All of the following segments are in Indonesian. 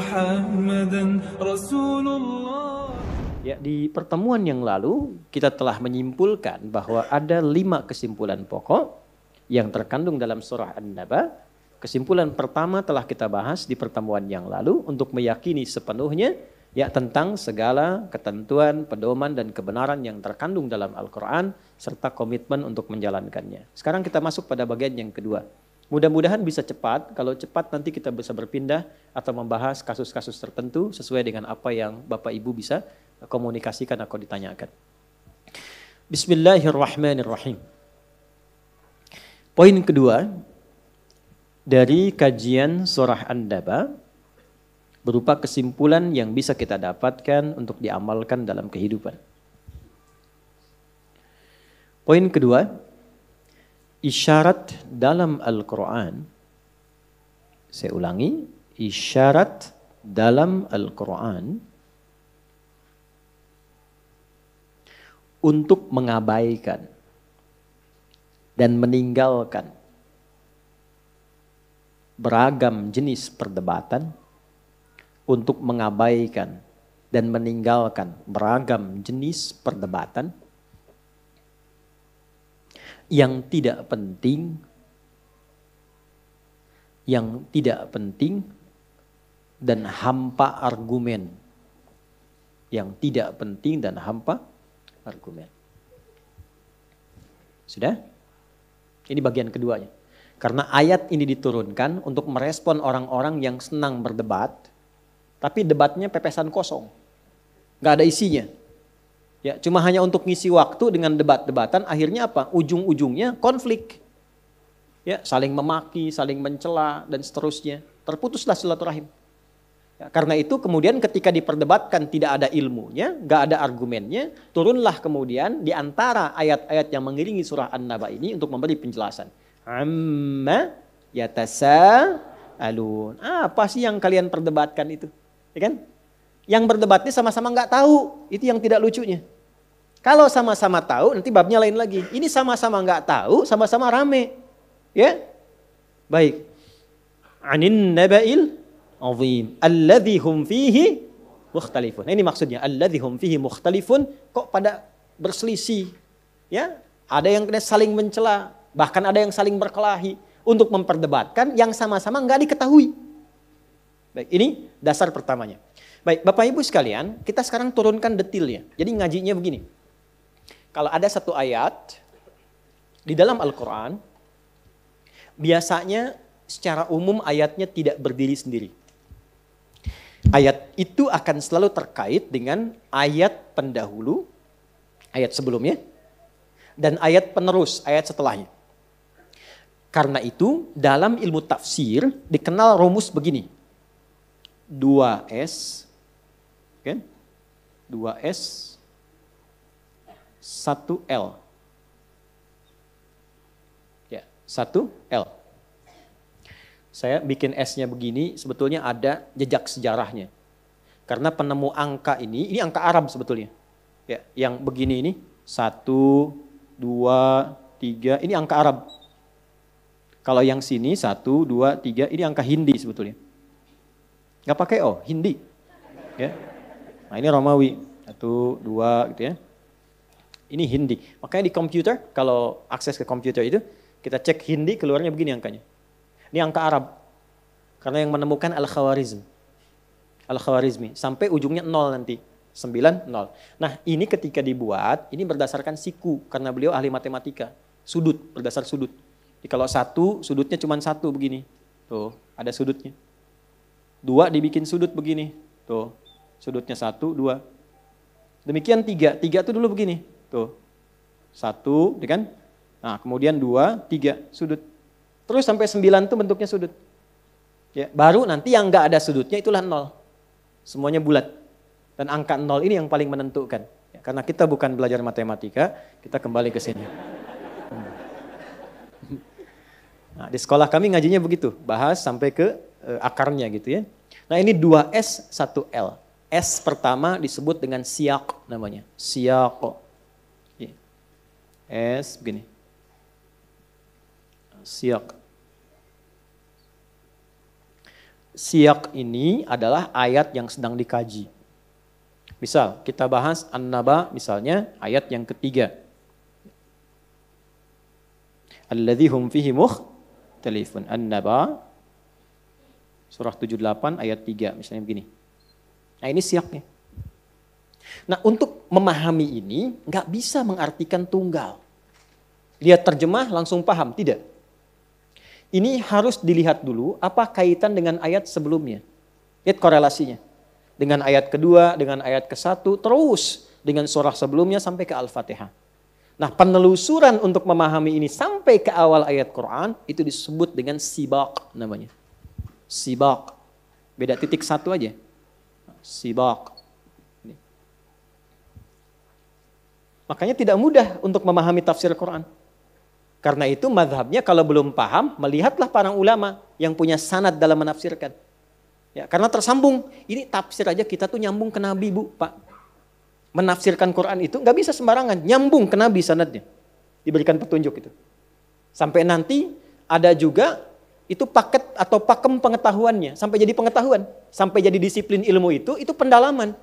محمدا رسول الله. Ya, di pertemuan yang lalu kita telah menyimpulkan bahwa ada 5 kesimpulan pokok yang terkandung dalam surah An-Naba. Kesimpulan pertama telah kita bahas di pertemuan yang lalu untuk meyakini sepenuhnya ya tentang segala ketentuan, pedoman dan kebenaran yang terkandung dalam Al-Quran serta komitmen untuk menjalankannya. Sekarang kita masuk pada bagian yang kedua. Mudah-mudahan bisa cepat, kalau cepat nanti kita bisa berpindah atau membahas kasus-kasus tertentu sesuai dengan apa yang Bapak Ibu bisa komunikasikan atau ditanyakan. Bismillahirrahmanirrahim. Poin kedua dari kajian surah An-Naba berupa kesimpulan yang bisa kita dapatkan untuk diamalkan dalam kehidupan. Poin kedua, isyarat dalam Al-Quran. Saya ulangi, isyarat dalam Al-Quran untuk mengabaikan dan meninggalkan beragam jenis perdebatan, untuk mengabaikan dan meninggalkan beragam jenis perdebatan yang tidak penting, dan hampa argumen. Yang tidak penting dan hampa argumen. Sudah? Ini bagian keduanya. Karena ayat ini diturunkan untuk merespon orang-orang yang senang berdebat, tapi debatnya pepesan kosong. Gak ada isinya. Ya, cuma hanya untuk ngisi waktu dengan debat-debatan, akhirnya apa? Ujung-ujungnya konflik. Ya, saling memaki, saling mencela dan seterusnya. Terputuslah silaturahim. Ya, karena itu kemudian ketika diperdebatkan tidak ada ilmunya, gak ada argumennya, turunlah kemudian di antara ayat-ayat yang mengiringi surah An-Naba ini untuk memberi penjelasan. Amma yatasa'alun. Apa sih yang kalian perdebatkan itu? Ya kan? Yang berdebatnya sama-sama nggak tahu, itu yang tidak lucunya. Kalau sama-sama tahu, nanti babnya lain lagi. Ini sama-sama nggak tahu, sama-sama rame, ya. Baik. Anin naba'il azim, alladzi hum fihi mukhtalifun. Nah, ini maksudnya, alladzi hum fihi mukhtalifun. Kok pada berselisih, ya? Ada yang saling mencela, bahkan ada yang saling berkelahi untuk memperdebatkan yang sama-sama nggak diketahui. Baik, ini dasar pertamanya. Baik, Bapak Ibu sekalian, kita sekarang turunkan detailnya. Jadi ngajinya begini. Kalau ada satu ayat di dalam Al-Quran, biasanya secara umum ayatnya tidak berdiri sendiri. Ayat itu akan selalu terkait dengan ayat pendahulu, ayat sebelumnya, dan ayat penerus, ayat setelahnya. Karena itu dalam ilmu tafsir dikenal rumus begini. 2S, kan? 2S, 1L. Ya, 1L. Saya bikin S-nya begini, sebetulnya ada jejak sejarahnya. Karena penemu angka ini angka Arab sebetulnya. Ya, yang begini ini, 1, 2, 3, ini angka Arab. Kalau yang sini 1, 2, 3, ini angka Hindi sebetulnya. Nggak pakai O, Hindi. Ya. Nah ini Romawi, 1, 2 gitu ya. Ini Hindi. Makanya di komputer, kalau akses ke komputer itu, kita cek Hindi, keluarnya begini angkanya. Ini angka Arab. Karena yang menemukan Al-Khawarizmi. Sampai ujungnya 0 nanti. 9, 0. Nah ini ketika dibuat, ini berdasarkan siku. Karena beliau ahli matematika. Sudut, berdasar sudut. Jadi kalau 1, sudutnya cuma 1 begini. Tuh, ada sudutnya. 2 dibikin sudut begini. Tuh, sudutnya 1, 2. Demikian 3. 3 itu dulu begini. Tuh, 1, ya kan? Nah, kemudian 2, 3, sudut. Terus sampai 9 itu bentuknya sudut. Ya, baru nanti yang nggak ada sudutnya itulah 0. Semuanya bulat. Dan angka 0 ini yang paling menentukan. Ya, karena kita bukan belajar matematika, kita kembali ke sini. Nah, di sekolah kami ngajinya begitu, bahas sampai ke akarnya gitu ya. Nah ini 2S, 1L. S pertama disebut dengan siyak namanya. Siyak. S begini. Siyak. siyak ini adalah ayat yang sedang dikaji. Misal kita bahas An-Naba misalnya ayat yang ketiga. Alladzi hum fihi mukhtalifun. An-Naba surah 78 ayat 3 misalnya begini. Nah ini siyaknya. Nah untuk memahami ini nggak bisa mengartikan tunggal. Lihat terjemah langsung paham, tidak. Ini harus dilihat dulu apa kaitan dengan ayat sebelumnya. Lihat korelasinya. Dengan ayat kedua, dengan ayat ke-1, terus dengan surah sebelumnya sampai ke Al-Fatihah. Nah penelusuran untuk memahami ini sampai ke awal ayat Quran itu disebut dengan sibak namanya. Sibak. Beda titik satu aja. Sibak. Makanya tidak mudah untuk memahami tafsir Quran. Karena itu mazhabnya kalau belum paham, melihatlah para ulama yang punya sanad dalam menafsirkan. Ya, karena tersambung, ini tafsir aja kita tuh nyambung ke Nabi Bu, Pak. Menafsirkan Quran itu nggak bisa sembarangan, nyambung ke Nabi sanadnya. Diberikan petunjuk itu. Sampai nanti ada juga itu paket atau pakem pengetahuannya, sampai jadi pengetahuan, sampai jadi disiplin ilmu itu pendalaman.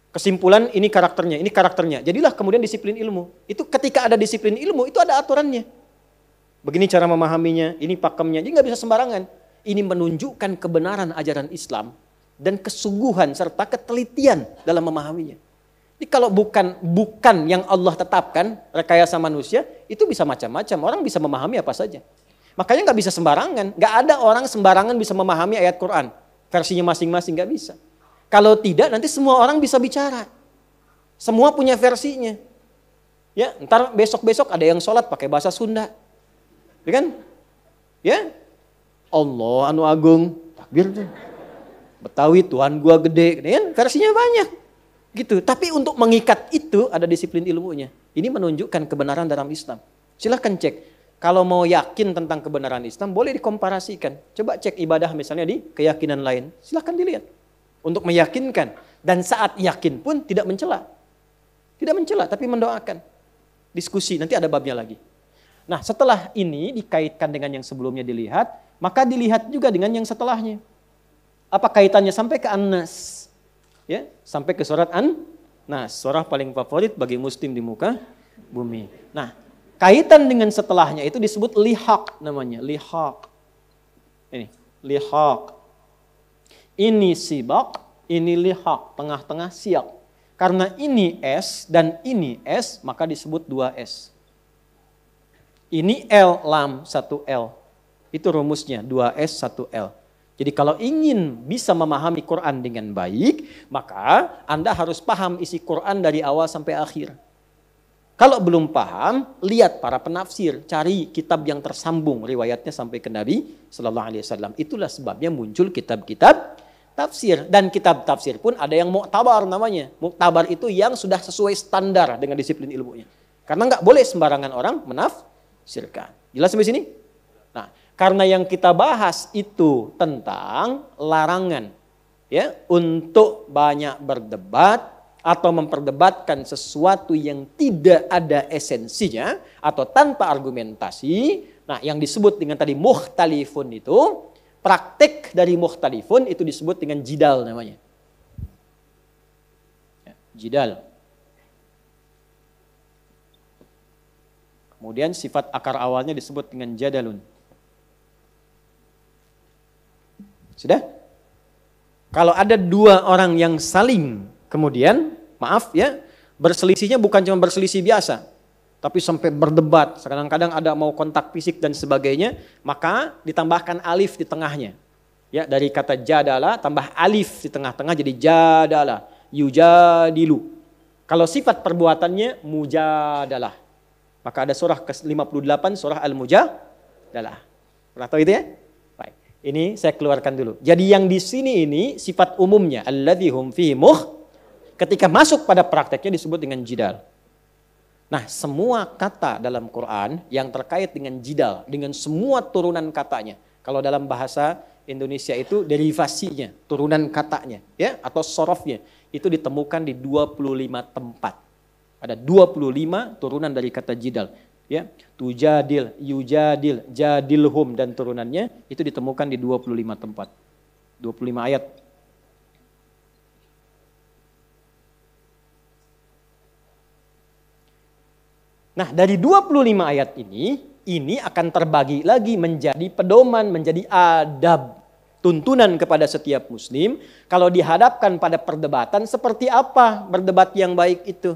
Kesimpulan ini karakternya. Jadilah kemudian disiplin ilmu. Itu ketika ada disiplin ilmu, itu ada aturannya. Begini cara memahaminya, ini pakemnya. Jadi nggak bisa sembarangan. Ini menunjukkan kebenaran ajaran Islam dan kesungguhan serta ketelitian dalam memahaminya. Jadi kalau bukan yang Allah tetapkan, rekayasa manusia, itu bisa macam-macam. Orang bisa memahami apa saja. Makanya nggak bisa sembarangan. Nggak ada orang sembarangan bisa memahami ayat Quran. Versinya masing-masing nggak bisa. Kalau tidak nanti semua orang bisa bicara. Semua punya versinya. Ya, ntar besok-besok ada yang sholat pakai bahasa Sunda. Ya kan? Ya. Allah anu agung, takbir tuh. Betawi Tuhan gua gede, kan? Versinya banyak. Gitu. Tapi untuk mengikat itu ada disiplin ilmunya. Ini menunjukkan kebenaran dalam Islam. Silahkan cek. Kalau mau yakin tentang kebenaran Islam boleh dikomparasikan. Coba cek ibadah misalnya di keyakinan lain. Silahkan dilihat. Untuk meyakinkan. Dan saat yakin pun tidak mencela. Tidak mencela, tapi mendoakan. Diskusi, nanti ada babnya lagi. Nah setelah ini dikaitkan dengan yang sebelumnya dilihat, maka dilihat juga dengan yang setelahnya. Apa kaitannya sampai ke An-Nas? Ya, sampai ke surat An-Nas. Surah paling favorit bagi muslim di muka bumi. Nah kaitan dengan setelahnya itu disebut lihaq namanya. Lihaq. Ini, lihaq. Ini sibak, ini lihaq, tengah-tengah siyak. Karena ini S dan ini S, maka disebut 2S. Ini L, lam, 1L. Itu rumusnya, 2S, 1L. Jadi kalau ingin bisa memahami Quran dengan baik, maka Anda harus paham isi Quran dari awal sampai akhir. Kalau belum paham, lihat para penafsir, cari kitab yang tersambung, riwayatnya sampai ke Nabi Sallallahu Alaihi Wasallam. Itulah sebabnya muncul kitab-kitab tafsir, dan kitab tafsir pun ada yang muktabar namanya. Muktabar itu yang sudah sesuai standar dengan disiplin ilmunya. Karena nggak boleh sembarangan orang menafsirkan. Jelas sampai sini? Nah, karena yang kita bahas itu tentang larangan ya untuk banyak berdebat atau memperdebatkan sesuatu yang tidak ada esensinya atau tanpa argumentasi. Nah, yang disebut dengan tadi mukhtalifun itu, praktek dari mukhtalifun itu disebut dengan jidal namanya. Ya, jidal. Kemudian sifat akar awalnya disebut dengan jadalun. Sudah? Kalau ada dua orang yang saling kemudian, maaf ya, berselisihnya bukan cuma berselisih biasa, tapi sampai berdebat, kadang-kadang ada mau kontak fisik dan sebagainya, maka ditambahkan alif di tengahnya. Ya, dari kata jadala tambah alif di tengah-tengah jadi jadala, yujadilu. Kalau sifat perbuatannya mujadalah. Maka ada surah ke-58 surah Al-Mujadalah. Pernah tahu itu ya? Baik. Ini saya keluarkan dulu. Jadi yang di sini ini sifat umumnya alladzi hum fihi ketika masuk pada prakteknya disebut dengan jidal. Nah, semua kata dalam Quran yang terkait dengan jidal, dengan semua turunan katanya. Kalau dalam bahasa Indonesia itu derivasinya, turunan katanya, ya, atau sorofnya, itu ditemukan di 25 tempat. Ada 25 turunan dari kata jidal. Ya, tujadil, yujadil, jadilhum dan turunannya itu ditemukan di 25 tempat. 25 ayat. Nah, dari 25 ayat ini akan terbagi lagi menjadi pedoman, menjadi adab, tuntunan kepada setiap muslim. Kalau dihadapkan pada perdebatan, seperti apa berdebat yang baik itu?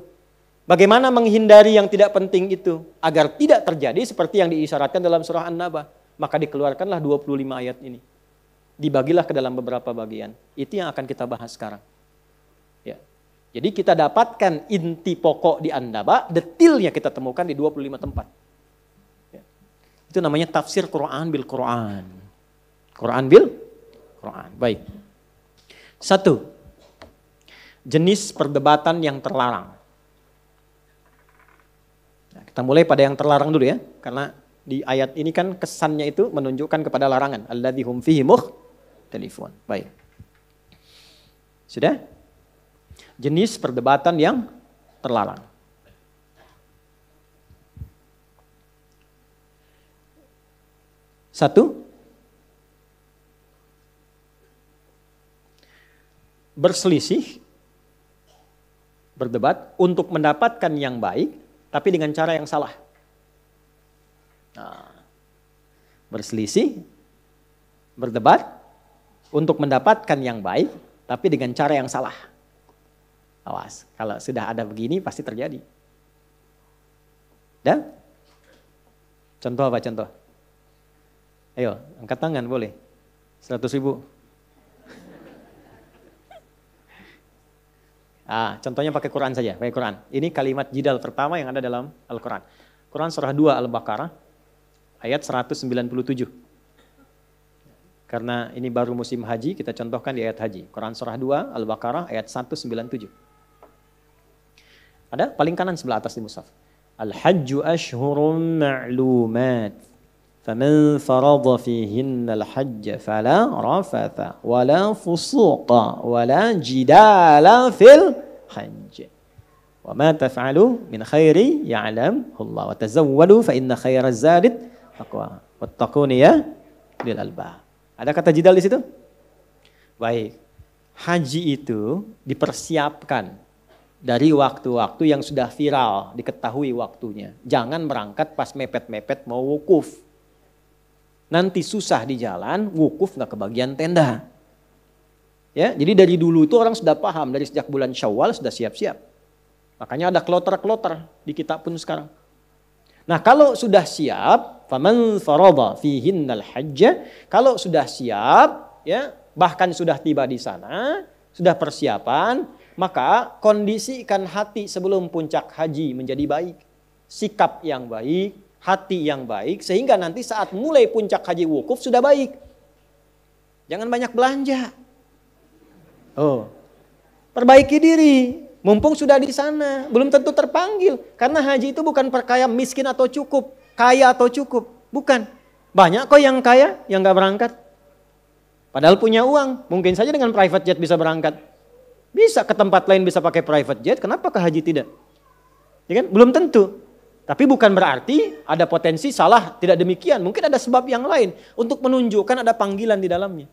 Bagaimana menghindari yang tidak penting itu? Agar tidak terjadi seperti yang diisyaratkan dalam surah An-Naba. Maka dikeluarkanlah 25 ayat ini. Dibagilah ke dalam beberapa bagian. Itu yang akan kita bahas sekarang. Ya. Jadi kita dapatkan inti pokok di An-Naba, detailnya kita temukan di 25 tempat. Ya. Itu namanya tafsir Quran bil Quran. Quran bil Quran. Baik. 1. Jenis perdebatan yang terlarang. Nah, kita mulai pada yang terlarang dulu ya, karena di ayat ini kan kesannya itu menunjukkan kepada larangan. Alladzi hum fihi mukhtalifun. Baik. Sudah? Jenis perdebatan yang terlarang. Satu, berselisih, berdebat untuk mendapatkan yang baik, tapi dengan cara yang salah. Nah, berselisih, berdebat untuk mendapatkan yang baik, tapi dengan cara yang salah. Awas, kalau sudah ada begini pasti terjadi. Dan contoh apa contoh? Ayo, angkat tangan boleh. 100.000. Contohnya pakai Quran saja, pakai Quran. Ini kalimat jidal pertama yang ada dalam Al-Quran. Quran surah 2 Al-Baqarah ayat 197. Karena ini baru musim haji, kita contohkan di ayat haji. Quran surah 2 Al-Baqarah ayat 197. Ada paling kanan sebelah atas di mushaf. Al-hajju ashhurun ma'lumat. Faman farada fihinna al-hajja fala rafatha wala fusuqa wala jidala fil hajj. Wa ma taf'alu min khairi ya'lamhu Allah wa tazawwadu fa inna khairaz zadi taqwa wattaquni ya lil albab. Ada kata jidal di situ? Baik. Haji itu dipersiapkan dari waktu-waktu yang sudah viral, diketahui waktunya. Jangan berangkat pas mepet-mepet mau wukuf. Nanti susah di jalan, wukuf nggak kebagian tenda. Ya, jadi dari dulu itu orang sudah paham, dari sejak bulan Syawal sudah siap-siap. Makanya ada kloter-kloter di kita pun sekarang. Nah, kalau sudah siap, faman farada fihinnal hajja, kalau sudah siap, ya, bahkan sudah tiba di sana, sudah persiapan, maka kondisikan hati sebelum puncak haji menjadi baik. Sikap yang baik, hati yang baik, sehingga nanti saat mulai puncak haji wukuf sudah baik. Jangan banyak belanja. Perbaiki diri, mumpung sudah di sana, belum tentu terpanggil. Karena haji itu bukan perkara miskin atau cukup, kaya atau cukup, bukan. Banyak kok yang kaya, yang gak berangkat. Padahal punya uang, mungkin saja dengan private jet bisa berangkat. Bisa ke tempat lain bisa pakai private jet, kenapa ke haji tidak? Ya kan? Belum tentu. Tapi bukan berarti ada potensi salah, tidak demikian. Mungkin ada sebab yang lain untuk menunjukkan ada panggilan di dalamnya.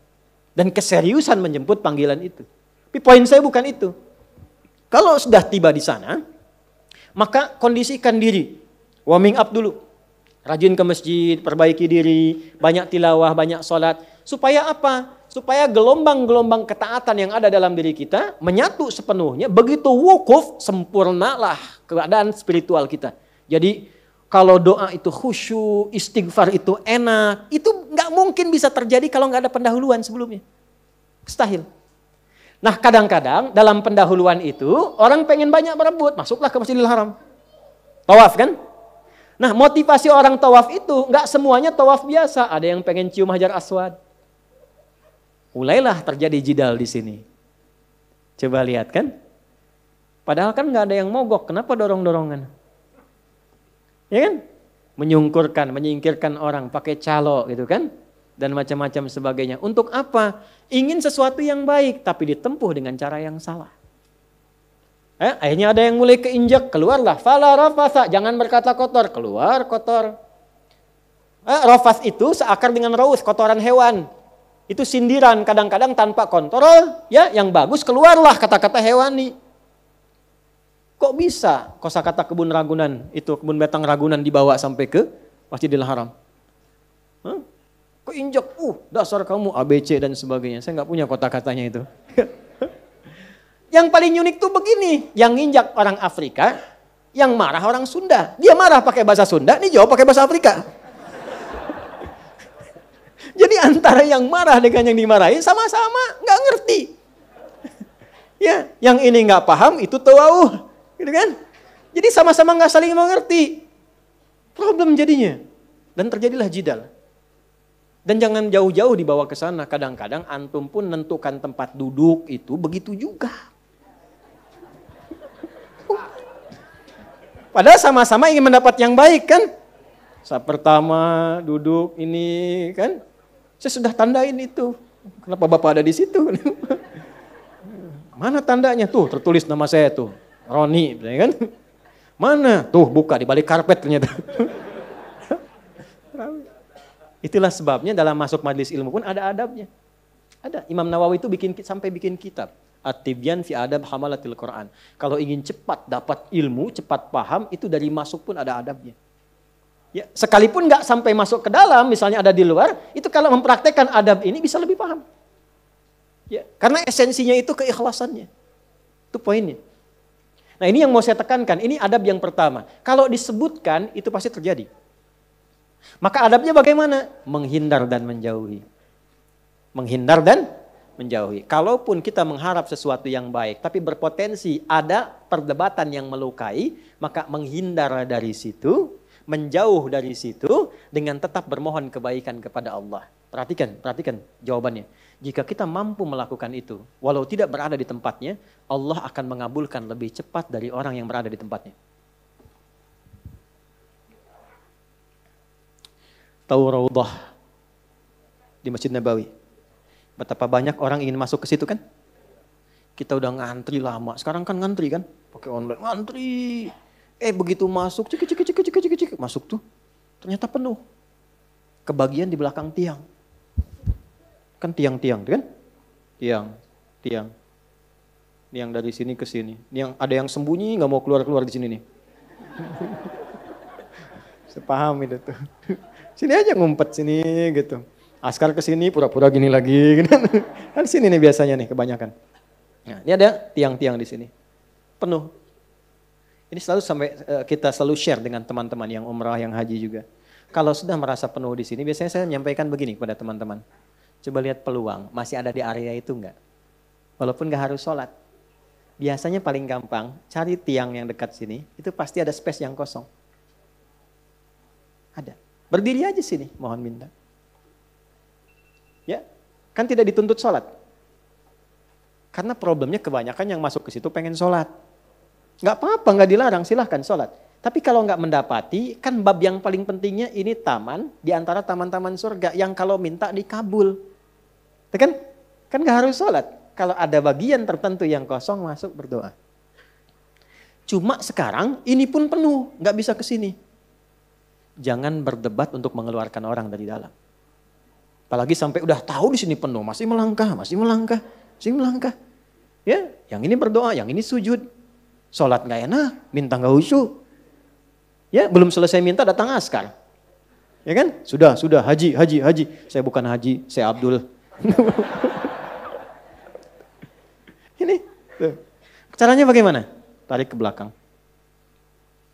Dan keseriusan menjemput panggilan itu. Tapi poin saya bukan itu. Kalau sudah tiba di sana, maka kondisikan diri. Warming up dulu. Rajin ke masjid, perbaiki diri, banyak tilawah, banyak sholat. Supaya apa? Supaya gelombang-gelombang ketaatan yang ada dalam diri kita menyatu sepenuhnya. Begitu wukuf, sempurnalah keadaan spiritual kita. Jadi kalau doa itu khusyuk, istighfar itu enak, itu nggak mungkin bisa terjadi kalau nggak ada pendahuluan sebelumnya. Mustahil. Nah, kadang-kadang dalam pendahuluan itu orang pengen banyak berebut, masuklah ke Masjidil Haram. Tawaf kan? Nah, motivasi orang tawaf itu nggak semuanya tawaf biasa. Ada yang pengen cium Hajar Aswad. Mulailah terjadi jidal di sini. Coba lihat kan? Padahal kan nggak ada yang mogok. Kenapa dorong-dorongan? Ya kan? Menyungkurkan, menyingkirkan orang, pakai calo gitu kan? Dan macam-macam sebagainya. Untuk apa? Ingin sesuatu yang baik, tapi ditempuh dengan cara yang salah. Akhirnya ada yang mulai keinjak, keluarlah. Fala rafasa, jangan berkata kotor, keluar kotor. Rafas itu seakar dengan raus, kotoran hewan. Itu sindiran kadang-kadang tanpa kontrol, ya, yang bagus keluarlah kata-kata hewani. Kok bisa kosakata kebun Ragunan, itu kebun betang Ragunan dibawa sampai ke Masjidil Haram? Hah? Kok injak, dasar kamu ABC dan sebagainya. Saya nggak punya kata-katanya itu. Yang paling unik tuh begini, yang injak orang Afrika, yang marah orang Sunda. Dia marah pakai bahasa Sunda, ini jawab pakai bahasa Afrika. Jadi antara yang marah dengan yang dimarahi sama-sama nggak ngerti. Ya, yang ini nggak paham, itu tahu. Gitu kan? Jadi sama-sama nggak saling mengerti. Problem jadinya. Dan terjadilah jidal. Dan jangan jauh-jauh dibawa ke sana. Kadang-kadang antum pun menentukan tempat duduk itu begitu juga. Padahal sama-sama ingin mendapat yang baik kan? Saat pertama duduk ini kan? Saya sudah tandain itu. Kenapa Bapak ada di situ? Mana tandanya? Tuh tertulis nama saya tuh. Roni, kan? Mana? Tuh buka di balik karpet ternyata. Itulah sebabnya dalam masuk majelis ilmu pun ada adabnya. Ada. Imam Nawawi itu sampai bikin kitab. At-Tibyan fi adab hamalatil Quran. Kalau ingin cepat dapat ilmu, cepat paham, itu dari masuk pun ada adabnya. Ya, sekalipun nggak sampai masuk ke dalam, misalnya ada di luar, itu kalau mempraktekkan adab ini bisa lebih paham. Ya, karena esensinya itu keikhlasannya. Itu poinnya. Nah ini yang mau saya tekankan, ini adab yang pertama. Kalau disebutkan itu pasti terjadi. Maka adabnya bagaimana? Menghindar dan menjauhi. Menghindar dan menjauhi. Kalaupun kita mengharap sesuatu yang baik, tapi berpotensi ada perdebatan yang melukai, maka menghindar dari situ, menjauh dari situ, dengan tetap bermohon kebaikan kepada Allah. Perhatikan jawabannya. Jika kita mampu melakukan itu, walau tidak berada di tempatnya, Allah akan mengabulkan lebih cepat dari orang yang berada di tempatnya. Tahu Raudhah di Masjid Nabawi? Betapa banyak orang ingin masuk ke situ kan? Kita udah ngantri lama, sekarang kan ngantri kan? Pakai online, ngantri. Begitu masuk, cek, masuk tuh, ternyata penuh. Kebagian di belakang tiang. Kan tiang-tiang, kan? Tiang. Tiang dari sini ke sini. Yang ada yang sembunyi nggak mau keluar di sini nih. Sepaham itu tuh. Sini aja ngumpet sini gitu. Askar ke sini pura-pura gini lagi. Gitu. Kan sini nih biasanya nih kebanyakan. Nah, ini ada tiang-tiang di sini. Penuh. Ini kita selalu share dengan teman-teman yang umrah, yang haji juga. Kalau sudah merasa penuh di sini, biasanya saya menyampaikan begini kepada teman-teman. Coba lihat peluang, masih ada di area itu enggak? Walaupun enggak harus sholat. Biasanya paling gampang, cari tiang yang dekat sini, itu pasti ada space yang kosong. Ada. Berdiri aja sini, mohon minta. Ya, kan tidak dituntut sholat. Karena problemnya kebanyakan yang masuk ke situ pengen sholat. Enggak apa-apa, enggak dilarang, silahkan sholat. Tapi kalau enggak mendapati, kan bab yang paling pentingnya ini taman, di antara taman-taman surga, yang kalau minta dikabul. Kan enggak harus sholat. Kalau ada bagian tertentu yang kosong, masuk berdoa. Cuma sekarang ini pun penuh, enggak bisa ke sini. Jangan berdebat untuk mengeluarkan orang dari dalam. Apalagi sampai udah tahu di sini penuh, masih melangkah. Ya, yang ini berdoa, yang ini sujud. Sholat enggak enak, minta enggak khusyuk. Ya, belum selesai minta datang askar. Ya kan? Sudah, haji. Saya bukan haji, saya Abdul. Ini, tuh. Caranya bagaimana? Tarik ke belakang.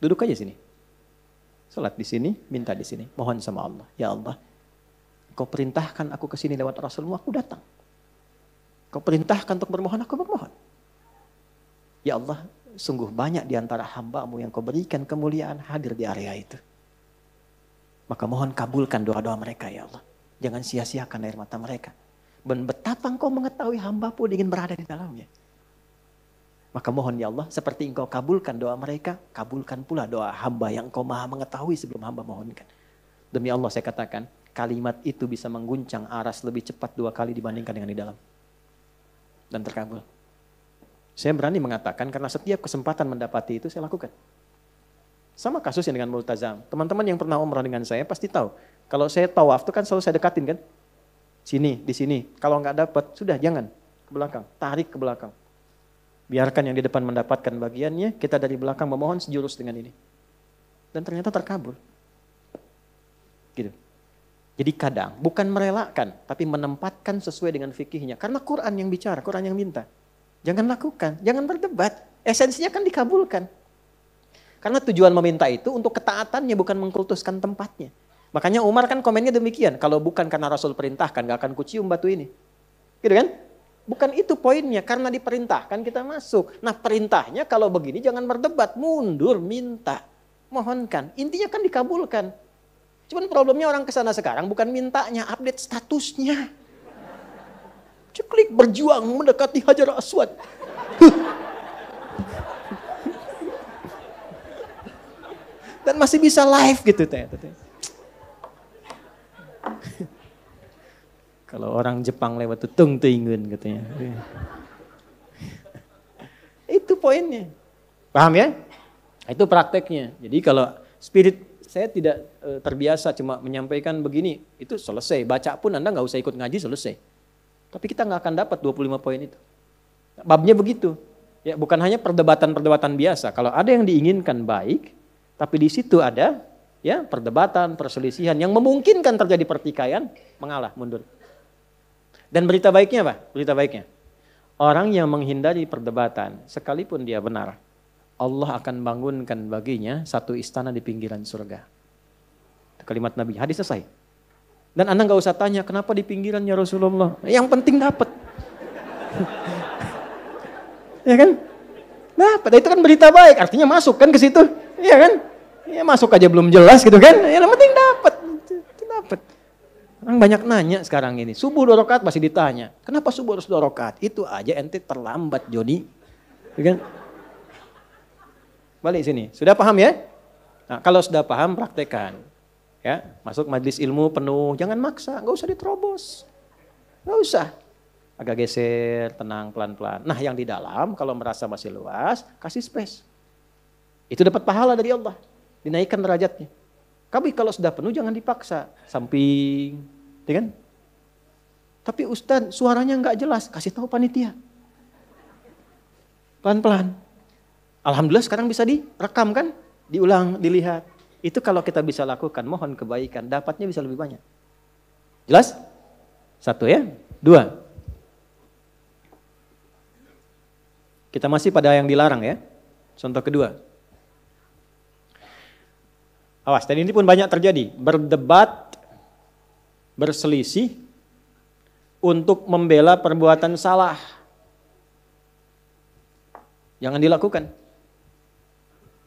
Duduk aja sini. Salat di sini, minta di sini. Mohon sama Allah. Ya Allah, Kau perintahkan aku ke sini lewat Rasulmu, aku datang. Kau perintahkan untuk bermohon, aku bermohon. Ya Allah, sungguh banyak di antara hamba-Mu yang Kau berikan kemuliaan hadir di area itu. Maka mohon kabulkan doa-doa mereka ya Allah. Jangan sia-siakan air mata mereka. Dan betapa Engkau mengetahui hamba pun ingin berada di dalamnya. Maka mohon ya Allah, seperti Engkau kabulkan doa mereka, kabulkan pula doa hamba yang Engkau maha mengetahui sebelum hamba mohonkan. Demi Allah saya katakan, kalimat itu bisa mengguncang aras lebih cepat 2 kali dibandingkan dengan di dalam. Dan terkabul. Saya berani mengatakan karena setiap kesempatan mendapati itu saya lakukan. Sama kasusnya dengan multazam. Teman-teman yang pernah umrah dengan saya pasti tahu. Kalau saya tawaf itu kan selalu saya dekatin kan. Sini, di sini. Kalau nggak dapat, sudah jangan. Ke belakang, tarik ke belakang. Biarkan yang di depan mendapatkan bagiannya, kita dari belakang memohon sejurus dengan ini. Dan ternyata terkabul. Gitu. Jadi kadang, bukan merelakan, tapi menempatkan sesuai dengan fikihnya. Karena Quran yang bicara, Quran yang minta. Jangan lakukan, jangan berdebat. Esensinya kan dikabulkan. Karena tujuan meminta itu untuk ketaatannya, bukan mengkultuskan tempatnya. Makanya Umar kan komennya demikian, kalau bukan karena Rasul perintahkan, gak akan kucium batu ini. Gitu kan? Bukan itu poinnya, karena diperintahkan kita masuk. Nah perintahnya kalau begini jangan berdebat, mundur, minta, mohonkan. Intinya kan dikabulkan. Cuman problemnya orang kesana sekarang bukan mintanya, update statusnya. Ceklik berjuang mendekati Hajar Aswad. Dan masih bisa live gitu. Kalau orang Jepang lewat tuh tung tingun katanya. Itu poinnya. Paham ya? Itu prakteknya. Jadi kalau spirit saya tidak terbiasa cuma menyampaikan begini, itu selesai. Baca pun Anda nggak usah ikut ngaji, selesai. Tapi kita nggak akan dapat 25 poin itu. Babnya begitu. Ya, bukan hanya perdebatan-perdebatan biasa. Kalau ada yang diinginkan baik, tapi di situ ada ya perdebatan, perselisihan yang memungkinkan terjadi pertikaian, mengalah, mundur. Dan berita baiknya apa? Berita baiknya. Orang yang menghindari perdebatan, sekalipun dia benar, Allah akan bangunkan baginya satu istana di pinggiran surga. Itu kalimat Nabi, hadis selesai. Dan Anda nggak usah tanya, kenapa di pinggiran ya Rasulullah? Yang penting dapat. Ya kan? Dapat, itu kan berita baik, artinya masuk kan ke situ. Iya kan? Ya masuk aja belum jelas gitu kan? Yang penting dapat. Dapat. Orang banyak nanya sekarang ini, subuh 2 rakaat masih ditanya. Kenapa subuh harus 2 rakaat? Itu aja ente terlambat Joni. Ya kan? Balik sini, sudah paham ya? Nah, kalau sudah paham praktekan. Ya, masuk majelis ilmu penuh, jangan maksa, nggak usah diterobos. Nggak usah. Agak geser, tenang, pelan-pelan. Nah yang di dalam kalau merasa masih luas, kasih space. Itu dapat pahala dari Allah. Dinaikkan derajatnya. Tapi kalau sudah penuh jangan dipaksa. Samping, ya kan? Tapi Ustaz suaranya nggak jelas, kasih tahu panitia. Pelan-pelan. Alhamdulillah sekarang bisa direkam kan? Diulang, dilihat. Itu kalau kita bisa lakukan, mohon kebaikan, dapatnya bisa lebih banyak. Jelas? 1 ya. 2. Kita masih pada yang dilarang ya. Contoh kedua. Awas, dan ini pun banyak terjadi. Berdebat, berselisih untuk membela perbuatan salah. Jangan dilakukan.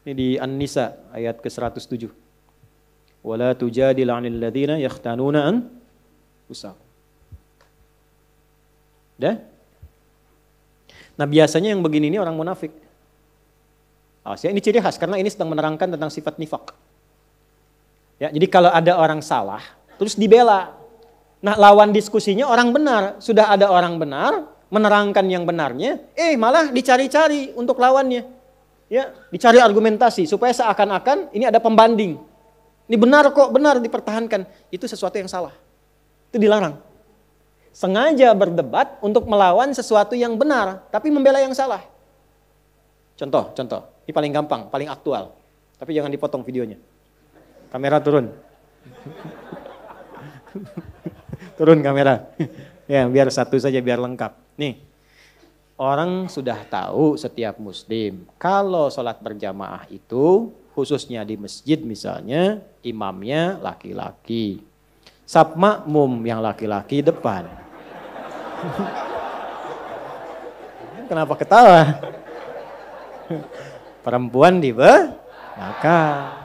Ini di An-Nisa ayat ke-107. Wala tujadil 'anil ladzina yakhtanuna anfusahum. Dah? Nah, biasanya yang begini ini orang munafik. Ini ciri khas karena ini sedang menerangkan tentang sifat nifak. Ya, jadi kalau ada orang salah, terus dibela. Nah, lawan diskusinya orang benar. Sudah ada orang benar, menerangkan yang benarnya, malah dicari-cari untuk lawannya. Ya, dicari argumentasi supaya seakan-akan ini ada pembanding. Ini benar kok, benar dipertahankan. Itu sesuatu yang salah. Itu dilarang. Sengaja berdebat untuk melawan sesuatu yang benar, tapi membela yang salah. Contoh. Ini paling gampang, paling aktual. Tapi jangan dipotong videonya. Kamera turun. Turun kamera. Ya, biar satu saja biar lengkap. Nih. Orang sudah tahu setiap muslim kalau sholat berjamaah itu khususnya di masjid misalnya imamnya laki-laki. Saf makmum yang laki-laki depan. Kenapa ketawa? Perempuan di belakang.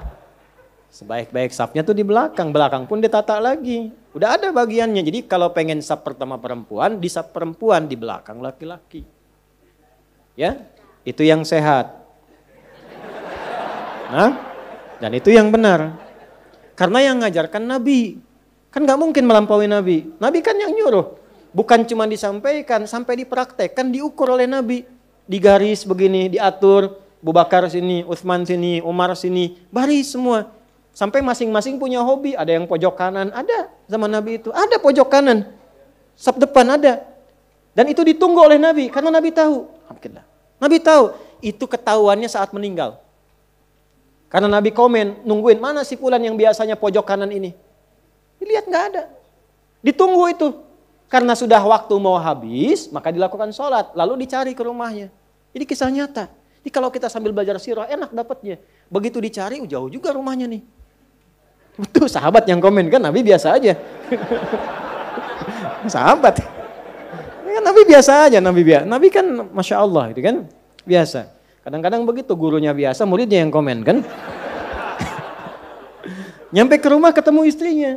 Sebaik-baik safnya tuh di belakang. Belakang pun ditata lagi. Udah ada bagiannya. Jadi kalau pengen saf pertama perempuan, di saf perempuan, di belakang laki-laki. Ya, itu yang sehat. Nah, dan itu yang benar. Karena yang ngajarkan Nabi. Kan gak mungkin melampaui Nabi. Nabi kan yang nyuruh. Bukan cuma disampaikan, sampai dipraktekkan, diukur oleh Nabi. Digaris begini, diatur. Abu Bakar sini, Utsman sini, Umar sini. Baris semua. Sampai masing-masing punya hobi. Ada yang pojok kanan, ada zaman Nabi itu. Ada pojok kanan. Saf depan ada. Dan itu ditunggu oleh Nabi karena Nabi tahu. Nabi tahu itu ketahuannya saat meninggal. Karena Nabi komen, nungguin mana si fulan yang biasanya pojok kanan ini. Dilihat nggak ada. Ditunggu itu. Karena sudah waktu mau habis, maka dilakukan sholat. Lalu dicari ke rumahnya. Ini kisah nyata. Jadi kalau kita sambil belajar sirah, enak dapatnya. Begitu dicari, jauh juga rumahnya nih. Betul, sahabat yang komen kan, Nabi biasa aja. Sahabat. Ya, Nabi biasa aja, Nabi kan Masya Allah, gitu kan. Biasa. Kadang-kadang begitu, gurunya biasa, muridnya yang komen kan. Nyampe ke rumah ketemu istrinya.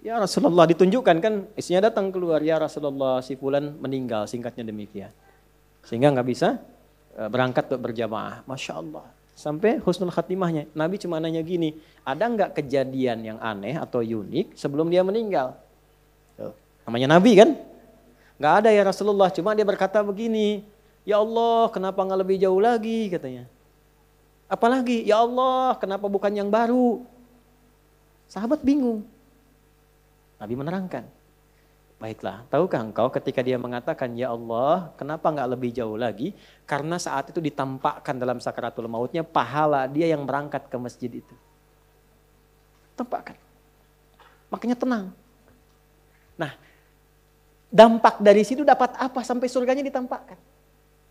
Ya Rasulullah, ditunjukkan kan, istrinya datang keluar, ya Rasulullah si fulan meninggal, singkatnya demikian. Sehingga nggak bisa berangkat untuk berjamaah. Masya Allah. Sampai husnul khatimahnya. Nabi cuma nanya gini, ada nggak kejadian yang aneh atau unik sebelum dia meninggal? Tuh, namanya Nabi kan? Nggak ada ya Rasulullah, cuma dia berkata begini, ya Allah kenapa nggak lebih jauh lagi katanya. Apalagi, ya Allah kenapa bukan yang baru? Sahabat bingung. Nabi menerangkan, baiklah, tahukah engkau ketika dia mengatakan, ya Allah, kenapa enggak lebih jauh lagi? Karena saat itu ditampakkan dalam sakaratul mautnya pahala dia yang berangkat ke masjid itu. Tampakkan. Makanya tenang. Nah, dampak dari situ dapat apa sampai surganya ditampakkan?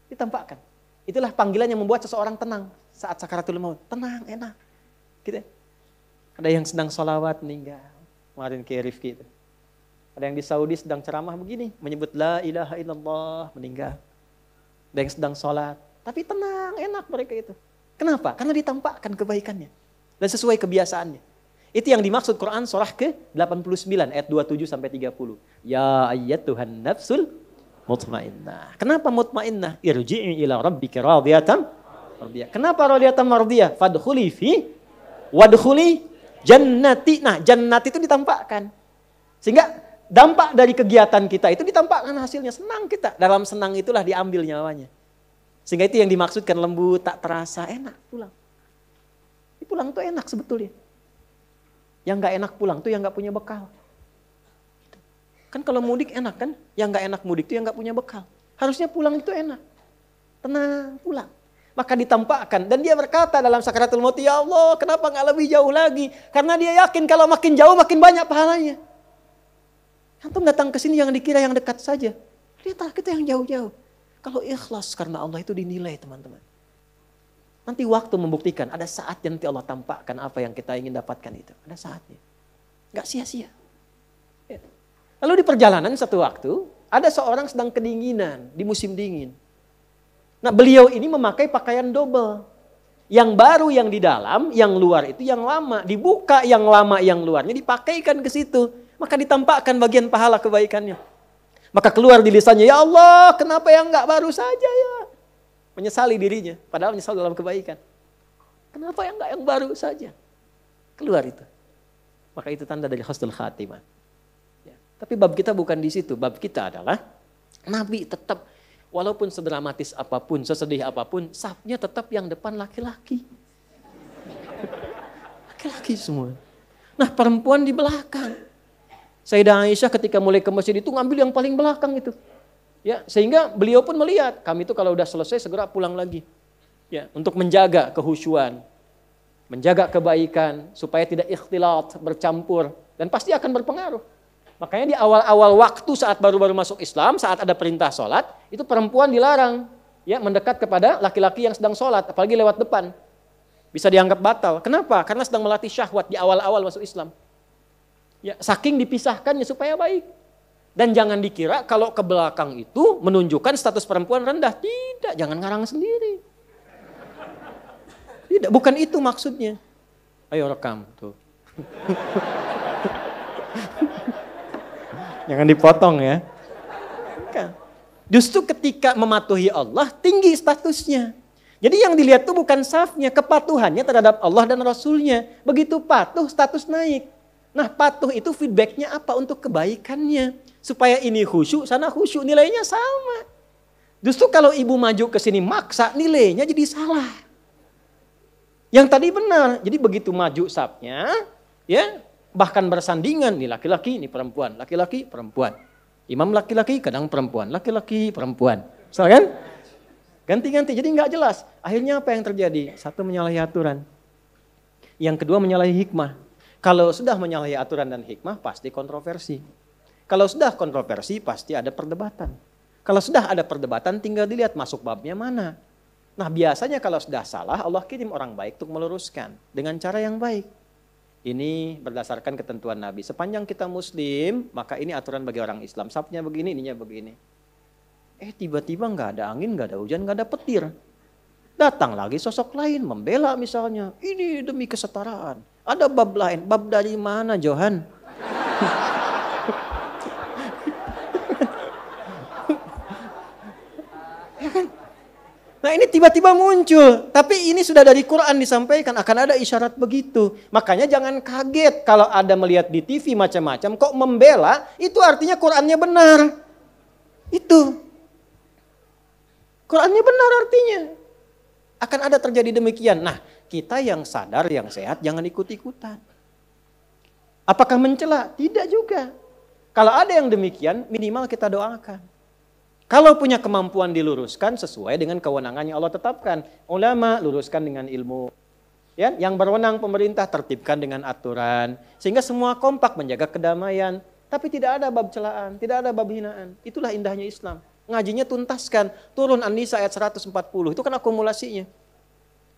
Ditampakkan. Itulah panggilan yang membuat seseorang tenang saat sakaratul maut. Tenang, enak. Gitu. Ada yang sedang sholawat meninggal. Kemarin ke Rifki itu. Ada yang di Saudi sedang ceramah begini, menyebut la ilaha illallah, meninggal. Ada yang sedang sholat, tapi tenang, enak mereka itu. Kenapa? Karena ditampakkan kebaikannya. Dan sesuai kebiasaannya. Itu yang dimaksud Quran surah ke-89 ayat 27 sampai 30. Ya ayyatuhan nafsul mutmainnah. Kenapa mutmainnah? Irji'i ila rabbika radiyatan mardiyah. Kenapa radiyatan mardiyah? Fadkhuli fi wadkhuli jannati. Nah, jannati itu ditampakkan. Sehingga dampak dari kegiatan kita itu ditampakkan hasilnya. Senang kita. Dalam senang itulah diambil nyawanya. Sehingga itu yang dimaksudkan lembut, tak terasa, enak pulang. Pulang tuh enak sebetulnya. Yang gak enak pulang tuh yang gak punya bekal. Kan kalau mudik enak kan? Yang gak enak mudik tuh yang gak punya bekal. Harusnya pulang itu enak. Tenang, pulang. Maka ditampakkan. Dan dia berkata dalam sakaratul maut, ya Allah kenapa gak lebih jauh lagi? Karena dia yakin kalau makin jauh makin banyak pahalanya. Antum datang ke sini yang dikira yang dekat saja. Lihatlah kita yang jauh-jauh. Kalau ikhlas karena Allah itu dinilai teman-teman. Nanti waktu membuktikan. Ada saatnya nanti Allah tampakkan apa yang kita ingin dapatkan itu. Ada saatnya. Gak sia-sia. Ya. Lalu di perjalanan satu waktu. Ada seorang sedang kedinginan di musim dingin. Nah beliau ini memakai pakaian double. Yang baru yang di dalam, yang luar itu yang lama. Dibuka yang lama yang luarnya dipakaikan ke situ. Maka ditampakkan bagian pahala kebaikannya. Maka keluar di lisannya, ya Allah kenapa yang enggak baru saja ya. Menyesali dirinya, padahal menyesal dalam kebaikan. Kenapa yang enggak yang baru saja. Keluar itu. Maka itu tanda dari husnul khatimah. Ya. Tapi bab kita bukan di situ. Bab kita adalah Nabi tetap walaupun sedramatis apapun, sesedih apapun, safnya tetap yang depan laki-laki. Laki-laki semua. Nah perempuan di belakang. Sayyidah Aisyah ketika mulai ke masjid itu ngambil yang paling belakang itu. Ya, sehingga beliau pun melihat, kami itu kalau udah selesai segera pulang lagi. Ya, untuk menjaga kehusyuan, menjaga kebaikan supaya tidak ikhtilat, bercampur dan pasti akan berpengaruh. Makanya di awal-awal waktu saat baru-baru masuk Islam, saat ada perintah sholat, itu perempuan dilarang ya mendekat kepada laki-laki yang sedang sholat, apalagi lewat depan. Bisa dianggap batal. Kenapa? Karena sedang melatih syahwat di awal-awal masuk Islam. Ya, saking dipisahkannya supaya baik. Dan jangan dikira kalau ke belakang itu menunjukkan status perempuan rendah. Tidak, jangan ngarang sendiri. Tidak, bukan itu maksudnya. Ayo rekam tuh. Jangan dipotong ya. Justru ketika mematuhi Allah, tinggi statusnya. Jadi yang dilihat itu bukan safnya, kepatuhannya terhadap Allah dan Rasulnya. Begitu patuh, status naik. Nah patuh itu feedbacknya apa untuk kebaikannya. Supaya ini khusyuk, sana khusyuk, nilainya sama. Justru kalau ibu maju ke sini maksa, nilainya jadi salah. Yang tadi benar, jadi begitu maju safnya, ya Bahkan bersandingan, nih laki-laki, ini perempuan, laki-laki, perempuan. Imam laki-laki, kadang perempuan, laki-laki, perempuan. So, kan? Ganti-ganti, jadi nggak jelas. Akhirnya apa yang terjadi? Satu, menyalahi aturan. Yang kedua, menyalahi hikmah. Kalau sudah menyalahi aturan dan hikmah, pasti kontroversi. Kalau sudah kontroversi, pasti ada perdebatan. Kalau sudah ada perdebatan, tinggal dilihat masuk babnya mana. Nah, biasanya kalau sudah salah, Allah kirim orang baik untuk meluruskan dengan cara yang baik. Ini berdasarkan ketentuan Nabi. Sepanjang kita Muslim, maka ini aturan bagi orang Islam. Sabnya begini, ininya begini. Tiba-tiba nggak ada angin, nggak ada hujan, nggak ada petir. Datang lagi sosok lain membela misalnya. Ini demi kesetaraan. Ada bab lain. Bab dari mana, Johan? Ya kan? Nah, ini tiba-tiba muncul. Tapi ini sudah dari Quran disampaikan. Akan ada isyarat begitu. Makanya jangan kaget kalau ada melihat di TV macam-macam. Kok membela, itu artinya Qurannya benar. Itu. Qurannya benar artinya. Akan ada terjadi demikian. Nah, kita yang sadar, yang sehat, jangan ikut-ikutan. Apakah mencela? Tidak juga. Kalau ada yang demikian, minimal kita doakan. Kalau punya kemampuan diluruskan sesuai dengan kewenangan yang Allah tetapkan. Ulama luruskan dengan ilmu. Ya, yang berwenang pemerintah tertibkan dengan aturan. Sehingga semua kompak menjaga kedamaian. Tapi tidak ada bab celaan, tidak ada bab hinaan. Itulah indahnya Islam. Ngajinya tuntaskan. Turun An-Nisa ayat 140. Itu kan akumulasinya.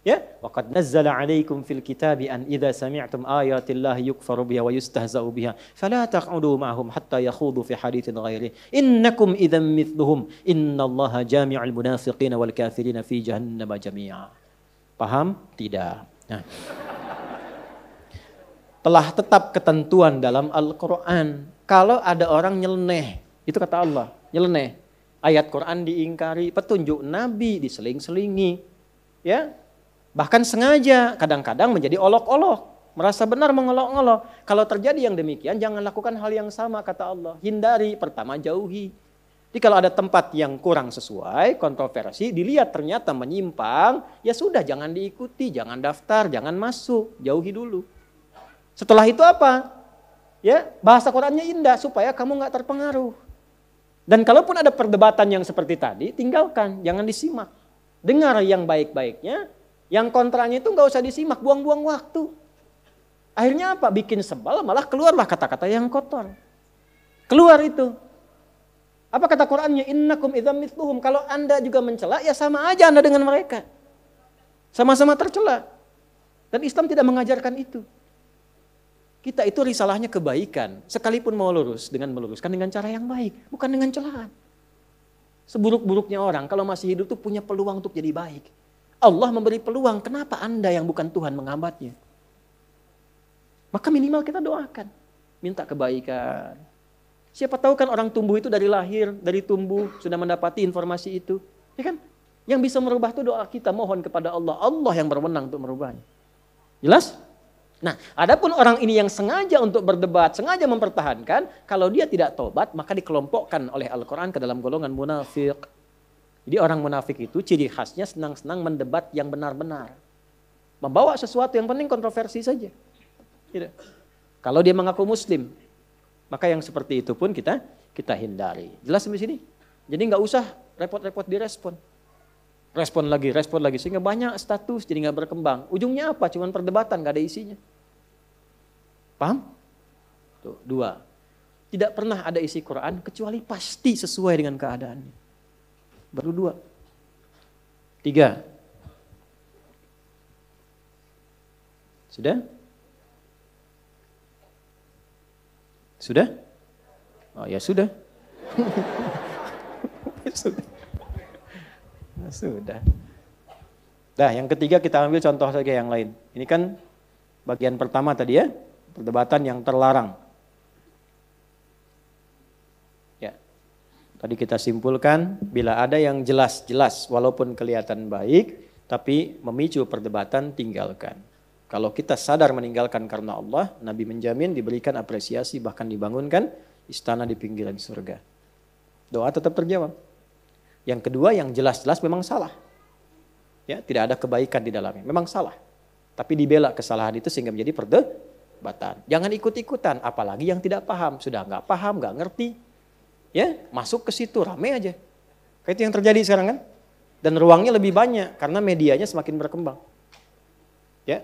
Ya, waqad nazzala 'alaikum fil kitabi an idza sami'tum ayatillahi yukfaru biha wa yustahza'u biha fala taq'udu ma'hum hatta yakhudu fi haditsin ghairi innakum idzan mithluhum innallaha jami'ul munafiqina wal kafirina fi jahannam jami'a. Paham? Tidak. Nah. Telah tetap ketentuan dalam Al-Qur'an kalau ada orang nyeleneh, itu kata Allah, nyeleneh. Ayat Quran diingkari, petunjuk Nabi diseling-selingi. Ya? Bahkan sengaja, kadang-kadang menjadi olok-olok. Merasa benar mengolok-olok. Kalau terjadi yang demikian, jangan lakukan hal yang sama, kata Allah. Hindari, pertama jauhi. Jadi kalau ada tempat yang kurang sesuai, kontroversi, dilihat ternyata menyimpang, ya sudah jangan diikuti, jangan daftar, jangan masuk, jauhi dulu. Setelah itu apa? Ya, bahasa Qurannya indah supaya kamu nggak terpengaruh. Dan kalaupun ada perdebatan yang seperti tadi, tinggalkan, jangan disimak. Dengar yang baik-baiknya. Yang kontranya itu nggak usah disimak, buang-buang waktu. Akhirnya apa? Bikin sebal, malah keluarlah kata-kata yang kotor. Keluar itu. Apa kata Qurannya? Innakum idzam mithluhum. Kalau Anda juga mencela, ya sama aja Anda dengan mereka. Sama-sama tercela. Dan Islam tidak mengajarkan itu. Kita itu risalahnya kebaikan. Sekalipun mau lurus, dengan meluruskan dengan cara yang baik. Bukan dengan celaan. Seburuk-buruknya orang, kalau masih hidup tuh punya peluang untuk jadi baik. Allah memberi peluang, kenapa Anda yang bukan Tuhan menghambatnya? Maka minimal kita doakan. Minta kebaikan. Siapa tahu kan orang tumbuh itu dari lahir, dari tumbuh, sudah mendapati informasi itu. Ya kan? Yang bisa merubah itu doa kita, mohon kepada Allah. Allah yang berwenang untuk merubahnya. Jelas? Nah, adapun orang ini yang sengaja untuk berdebat, sengaja mempertahankan, kalau dia tidak tobat, maka dikelompokkan oleh Al-Quran ke dalam golongan munafik. Jadi orang munafik itu ciri khasnya senang-senang mendebat yang benar-benar. Membawa sesuatu yang penting kontroversi saja. Gitu. Kalau dia mengaku muslim, maka yang seperti itu pun kita hindari. Jelas sampai sini? Jadi nggak usah repot-repot direspon. Respon lagi, sehingga banyak status jadi nggak berkembang. Ujungnya apa? Cuman perdebatan, nggak ada isinya. Paham? Tuh, 2. Tidak pernah ada isi Quran kecuali pasti sesuai dengan keadaannya. Baru 2. 3. Sudah? Sudah? Oh ya sudah. Sudah. Sudah. Nah, yang ketiga kita ambil contoh saja yang lain. Ini kan bagian pertama tadi ya, perdebatan yang terlarang. Tadi kita simpulkan, bila ada yang jelas-jelas walaupun kelihatan baik, tapi memicu perdebatan, tinggalkan. Kalau kita sadar meninggalkan karena Allah, Nabi menjamin diberikan apresiasi, bahkan dibangunkan istana di pinggiran surga. Doa tetap terjawab. Yang kedua, yang jelas-jelas memang salah. Ya, tidak ada kebaikan di dalamnya, memang salah. Tapi dibela kesalahan itu sehingga menjadi perdebatan. Jangan ikut-ikutan, apalagi yang tidak paham. Sudah nggak paham, nggak ngerti, ya masuk ke situ rame aja. Kayak itu yang terjadi sekarang kan. Dan ruangnya lebih banyak karena medianya semakin berkembang. Ya,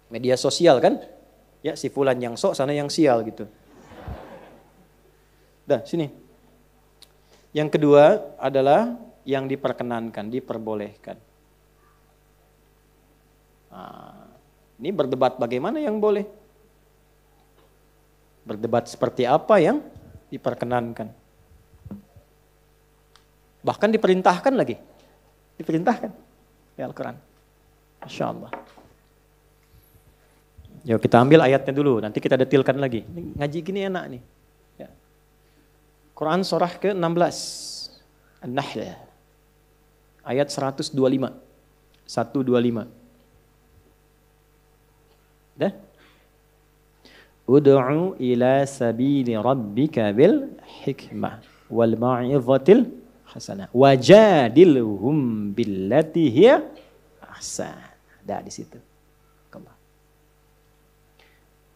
media sosial kan. Ya, si fulan yang sok, sana yang sial gitu. Dah, sini. Yang kedua adalah yang diperkenankan, diperbolehkan. Nah, ini berdebat bagaimana yang boleh. Berdebat seperti apa yang diperkenankan. Bahkan diperintahkan lagi. Diperintahkan. Ya Al-Quran. Masya Allah. Yuk kita ambil ayatnya dulu, nanti kita detilkan lagi. Ini ngaji gini enak nih. Ya. Quran surah ke-16. An-Nahl. Ayat 125. 125. Dah? Ud'u ila sabili rabbika bil hikmah wal mau'izatil hasanah wajadilhum billati hiya ahsan. Dah di situ.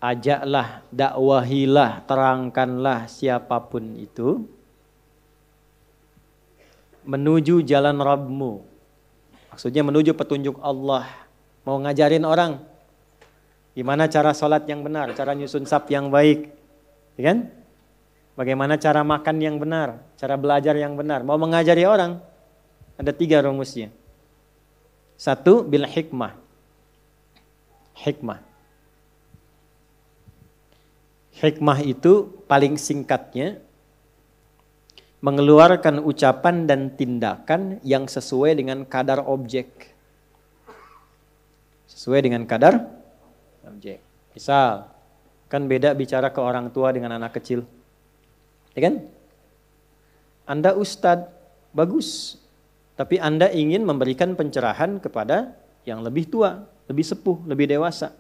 Ajaklah, dakwahilah, terangkanlah siapapun itu menuju jalan Rabbmu. Maksudnya menuju petunjuk Allah. Mau ngajarin orang gimana cara sholat yang benar, cara nyusun saf yang baik, ya kan? Bagaimana cara makan yang benar, cara belajar yang benar. Mau mengajari orang, ada 3 rumusnya. 1, bil hikmah. Hikmah. Hikmah itu paling singkatnya mengeluarkan ucapan dan tindakan yang sesuai dengan kadar objek. Sesuai dengan kadar objek. Misal, kan beda bicara ke orang tua dengan anak kecil. Ya kan? Anda ustadz, bagus. Tapi Anda ingin memberikan pencerahan kepada yang lebih tua, lebih sepuh, lebih dewasa.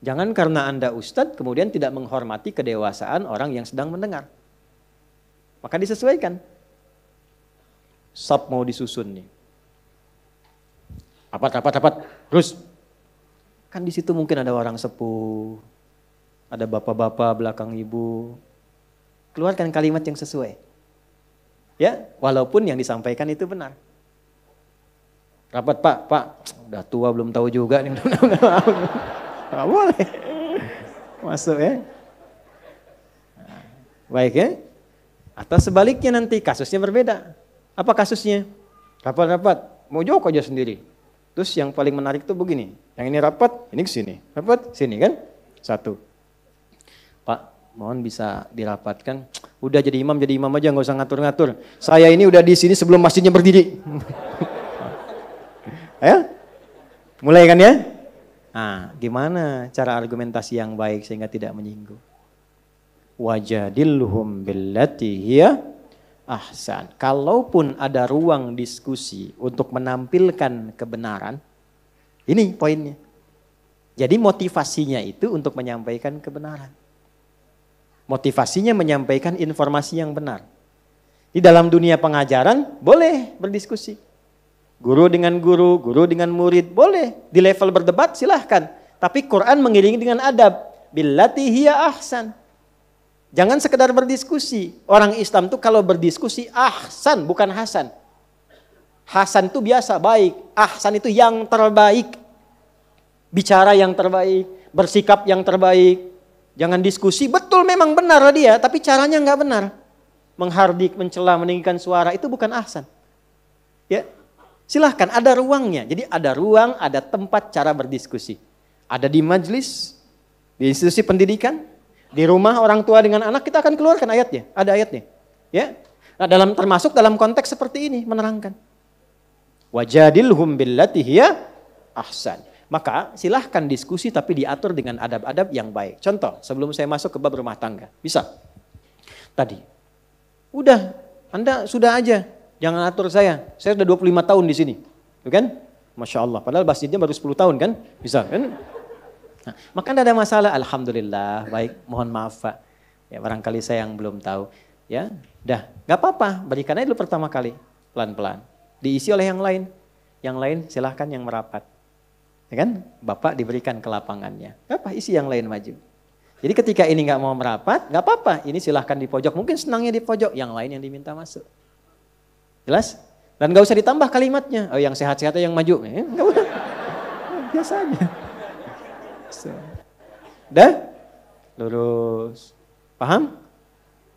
Jangan karena Anda ustadz kemudian tidak menghormati kedewasaan orang yang sedang mendengar. Maka disesuaikan. Sab mau disusun nih. Rapat. Terus. Kan di situ mungkin ada orang sepuh. Ada bapak-bapak belakang ibu. Keluarkan kalimat yang sesuai. Ya, walaupun yang disampaikan itu benar. Rapat Pak. Udah tua belum tahu juga nih. Nggak boleh. Masuk ya. Baik ya. Atau sebaliknya nanti kasusnya berbeda. Apa kasusnya? Rapat. Mau jawab aja sendiri. Terus yang paling menarik tuh begini. Yang ini rapat, ini ke sini. Rapat, sini kan? 1. Pak, mohon bisa dirapatkan. Udah jadi imam aja, nggak usah ngatur-ngatur. Saya ini udah di sini sebelum masjidnya berdiri. Ya? Mulai kan ya? Nah, gimana cara argumentasi yang baik sehingga tidak menyinggung? Wajadilhum billati hiya ahsan. Kalaupun ada ruang diskusi untuk menampilkan kebenaran, ini poinnya. Jadi motivasinya itu untuk menyampaikan kebenaran. Motivasinya menyampaikan informasi yang benar. Di dalam dunia pengajaran boleh berdiskusi. Guru dengan guru, guru dengan murid, boleh. Di level berdebat silahkan. Tapi Quran mengiringi dengan adab. Billati hiya ahsan. Jangan sekedar berdiskusi. Orang Islam tuh kalau berdiskusi ahsan, bukan hasan. Hasan itu biasa, baik. Ahsan itu yang terbaik. Bicara yang terbaik, bersikap yang terbaik. Jangan diskusi, betul memang benar dia, tapi caranya nggak benar. Menghardik, mencela, meninggikan suara, itu bukan ahsan. Ya. Silahkan, ada ruangnya. Jadi ada ruang, ada tempat cara berdiskusi. Ada di majelis, di institusi pendidikan, di rumah orang tua dengan anak, kita akan keluarkan ayatnya. Ada ayatnya. Ya. Nah, termasuk dalam konteks seperti ini, menerangkan. Wajadilhum billati hiya ahsan. Maka silahkan diskusi tapi diatur dengan adab-adab yang baik. Contoh, sebelum saya masuk ke bab rumah tangga. Bisa. Tadi. Udah, Anda sudah aja. Jangan atur saya sudah 25 tahun di sini. Kan? Masya Allah, padahal masjidnya baru 10 tahun kan? Bisa kan? Nah, maka tidak ada masalah, alhamdulillah, baik, mohon maaf Pak. Ya barangkali saya yang belum tahu. Ya, dah, gak apa-apa, berikan aja dulu pertama kali, pelan-pelan. Diisi oleh yang lain silahkan yang merapat. Ya kan? Bapak diberikan ke lapangannya. Apa? Isi yang lain maju. Jadi ketika ini nggak mau merapat, nggak apa-apa. Ini silahkan di pojok. Mungkin senangnya di pojok, yang lain yang diminta masuk. Jelas? Dan nggak usah ditambah kalimatnya. Oh, yang sehat-sehatnya yang maju. Nggak usah. Biasa aja. So. Udah? Lurus. Paham?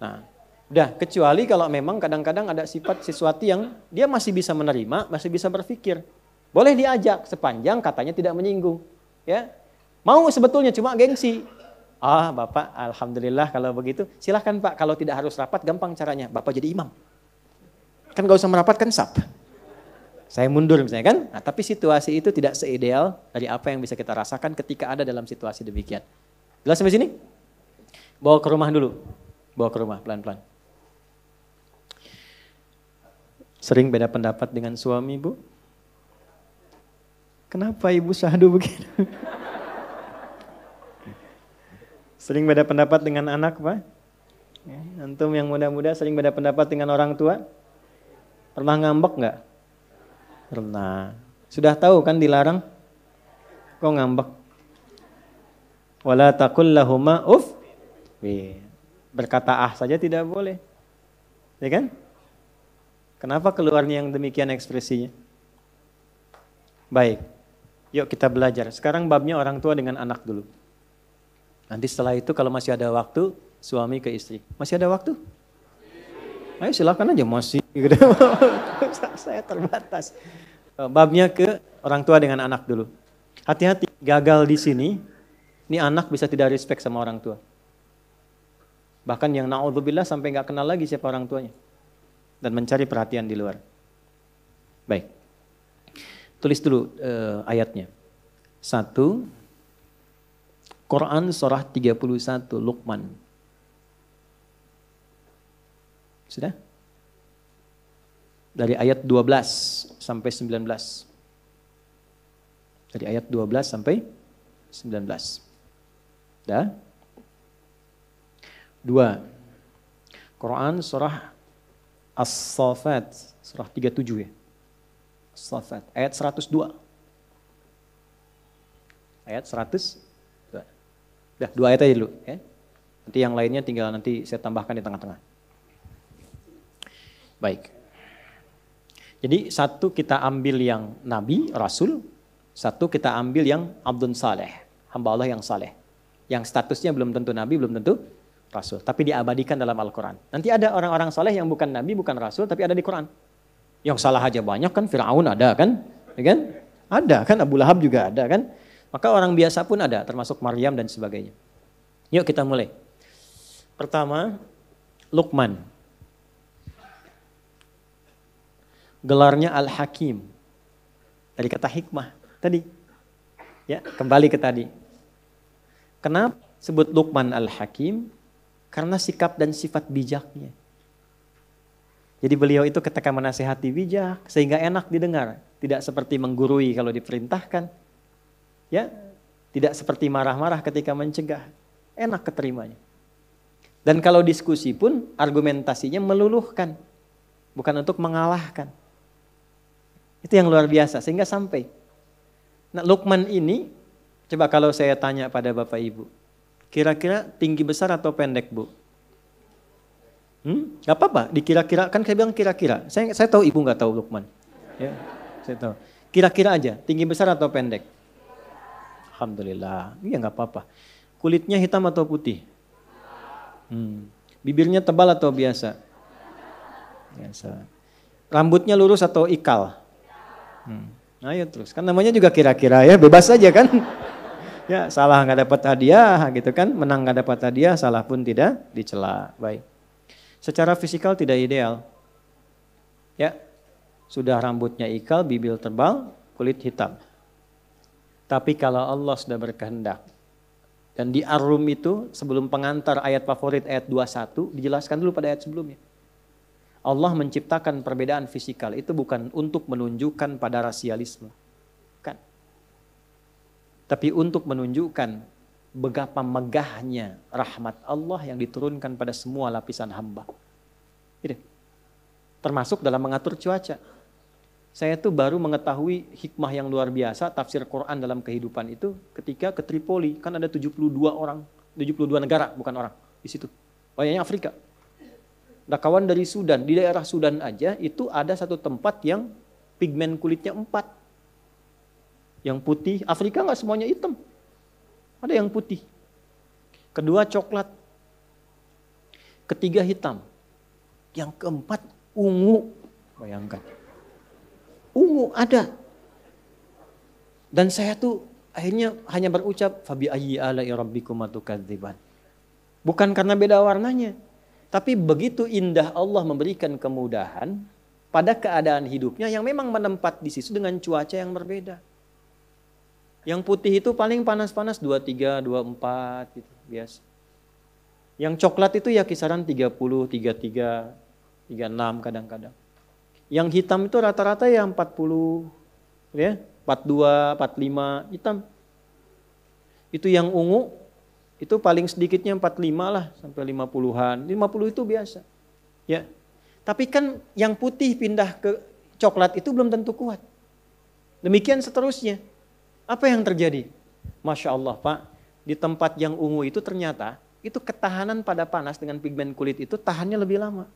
Nah, udah. Kecuali kalau memang kadang-kadang ada sifat sesuatu yang dia masih bisa menerima, masih bisa berpikir. Boleh diajak sepanjang katanya tidak menyinggung. Ya, mau sebetulnya cuma gengsi. Ah, Bapak, alhamdulillah kalau begitu. Silahkan Pak, kalau tidak harus rapat, gampang caranya. Bapak jadi imam. Kan gak usah merapat kan sap. Saya mundur misalnya kan. Nah, tapi situasi itu tidak seideal dari apa yang bisa kita rasakan ketika ada dalam situasi demikian. Jelas sampai sini? Bawa ke rumah dulu. Bawa ke rumah pelan-pelan. Sering beda pendapat dengan suami, Bu? Kenapa Ibu syahdu begitu? Sering beda pendapat dengan anak, Pak? Antum yang muda-muda sering beda pendapat dengan orang tua? Pernah ngambek enggak? Pernah. Sudah tahu kan dilarang? Kok ngambek? Wala taqul lahuma uff. Berkata saja tidak boleh. Ya kan? Kenapa keluarnya yang demikian ekspresinya? Baik. Yuk kita belajar. Sekarang babnya orang tua dengan anak dulu. Nanti setelah itu kalau masih ada waktu, suami ke istri. Masih ada waktu? Ayo silakan aja masih. Saya terbatas. Babnya ke orang tua dengan anak dulu. Hati-hati, gagal di sini, ini anak bisa tidak respect sama orang tua. Bahkan yang na'udzubillah sampai nggak kenal lagi siapa orang tuanya. Dan mencari perhatian di luar. Baik. Tulis dulu ayatnya. 1. Quran surah 31 Luqman. Sudah? Dari ayat 12 sampai 19. Dari ayat 12 sampai 19. Dah? 2. Quran surah As-Saffat, surah 37 ya. As-Saffat, ayat 102. Ayat 100. Udah, 2 ayat aja dulu ya. Nanti yang lainnya tinggal nanti saya tambahkan di tengah-tengah. Baik. Jadi 1 kita ambil yang nabi, rasul, 1 kita ambil yang abdun saleh, hamba Allah yang saleh. Yang statusnya belum tentu nabi, belum tentu rasul, tapi diabadikan dalam Al-Qur'an. Nanti ada orang-orang saleh yang bukan nabi, bukan rasul, tapi ada di Quran. Yang salah aja banyak kan, Fir'aun ada kan? Ya kan? Ada kan, Abu Lahab juga ada kan? Maka orang biasa pun ada, termasuk Maryam dan sebagainya. Yuk kita mulai. Pertama, Luqman. Gelarnya Al-Hakim. Dari kata hikmah tadi. Ya, kembali ke tadi. Kenapa sebut Luqman Al-Hakim? Karena sikap dan sifat bijaknya. Jadi beliau itu ketika menasihati bijak, sehingga enak didengar. Tidak seperti menggurui kalau diperintahkan. Ya, tidak seperti marah-marah ketika mencegah. Enak keterimanya. Dan kalau diskusi pun argumentasinya meluluhkan. Bukan untuk mengalahkan. Itu yang luar biasa, sehingga sampai. Nah, Luqman ini, coba kalau saya tanya pada Bapak Ibu. Kira-kira tinggi besar atau pendek, Bu? Gak apa-apa, dikira-kira. Kan saya bilang kira-kira. Saya tahu Ibu gak tahu Luqman. Ya, saya tahu. Kira-kira aja, tinggi besar atau pendek? Alhamdulillah, iya gak apa-apa. Kulitnya hitam atau putih? Bibirnya tebal atau biasa? Biasa. Rambutnya lurus atau ikal? Ayo terus, kan namanya juga kira-kira ya, bebas saja kan? Ya, salah nggak dapat hadiah gitu kan, menang nggak dapat hadiah, salah pun tidak dicela. Baik. Secara fisikal tidak ideal. Ya, sudah rambutnya ikal, bibir tebal, kulit hitam. Tapi kalau Allah sudah berkehendak, dan di Ar-Rum itu sebelum pengantar ayat favorit ayat 21, dijelaskan dulu pada ayat sebelumnya. Allah menciptakan perbedaan fisikal itu bukan untuk menunjukkan pada rasialisme. Kan? Tapi untuk menunjukkan betapa megahnya rahmat Allah yang diturunkan pada semua lapisan hamba. Gitu. Termasuk dalam mengatur cuaca. Saya tuh baru mengetahui hikmah yang luar biasa tafsir Quran dalam kehidupan itu ketika ke Tripoli. Kan ada 72 orang, 72 negara bukan orang di situ. Banyaknya Afrika. Ada kawan dari Sudan, di daerah Sudan aja itu ada satu tempat yang pigmen kulitnya 4. Yang putih, Afrika nggak semuanya hitam. Ada yang putih. Kedua coklat. Ketiga hitam. Yang keempat ungu. Bayangkan. Ungu ada. Dan saya tuh akhirnya hanya berucap fabi ayyi ala'i rabbikuma tukadziban. Bukan karena beda warnanya, tapi begitu indah Allah memberikan kemudahan pada keadaan hidupnya yang memang menempat di situ dengan cuaca yang berbeda. Yang putih itu paling panas-panas 23, 24 gitu, biasa. Yang coklat itu ya kisaran 30, 33, 36 kadang-kadang. Yang hitam itu rata-rata ya 40, ya, 42, 45 hitam. Itu yang ungu, itu paling sedikitnya 45 lah, sampai 50-an. 50 itu biasa. Ya. Tapi kan yang putih pindah ke coklat itu belum tentu kuat. Demikian seterusnya. Apa yang terjadi? Masya Allah Pak, di tempat yang ungu itu ternyata, itu ketahanan pada panas dengan pigmen kulit itu tahannya lebih lama.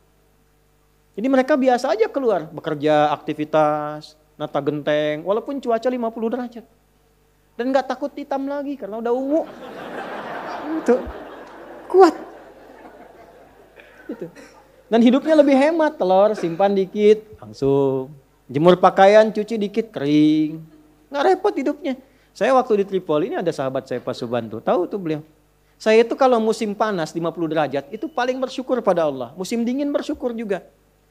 Jadi mereka biasa aja keluar, bekerja, aktivitas, nata genteng, walaupun cuaca 50 derajat. Dan gak takut hitam lagi karena udah ungu. Itu kuat. Itu. Dan hidupnya lebih hemat, telur simpan dikit, langsung. Jemur pakaian, cuci dikit, kering. Gak repot hidupnya. Saya waktu di Tripoli ini ada sahabat saya Pak Subanto, tahu tuh beliau. Saya itu kalau musim panas 50 derajat, itu paling bersyukur pada Allah. Musim dingin bersyukur juga.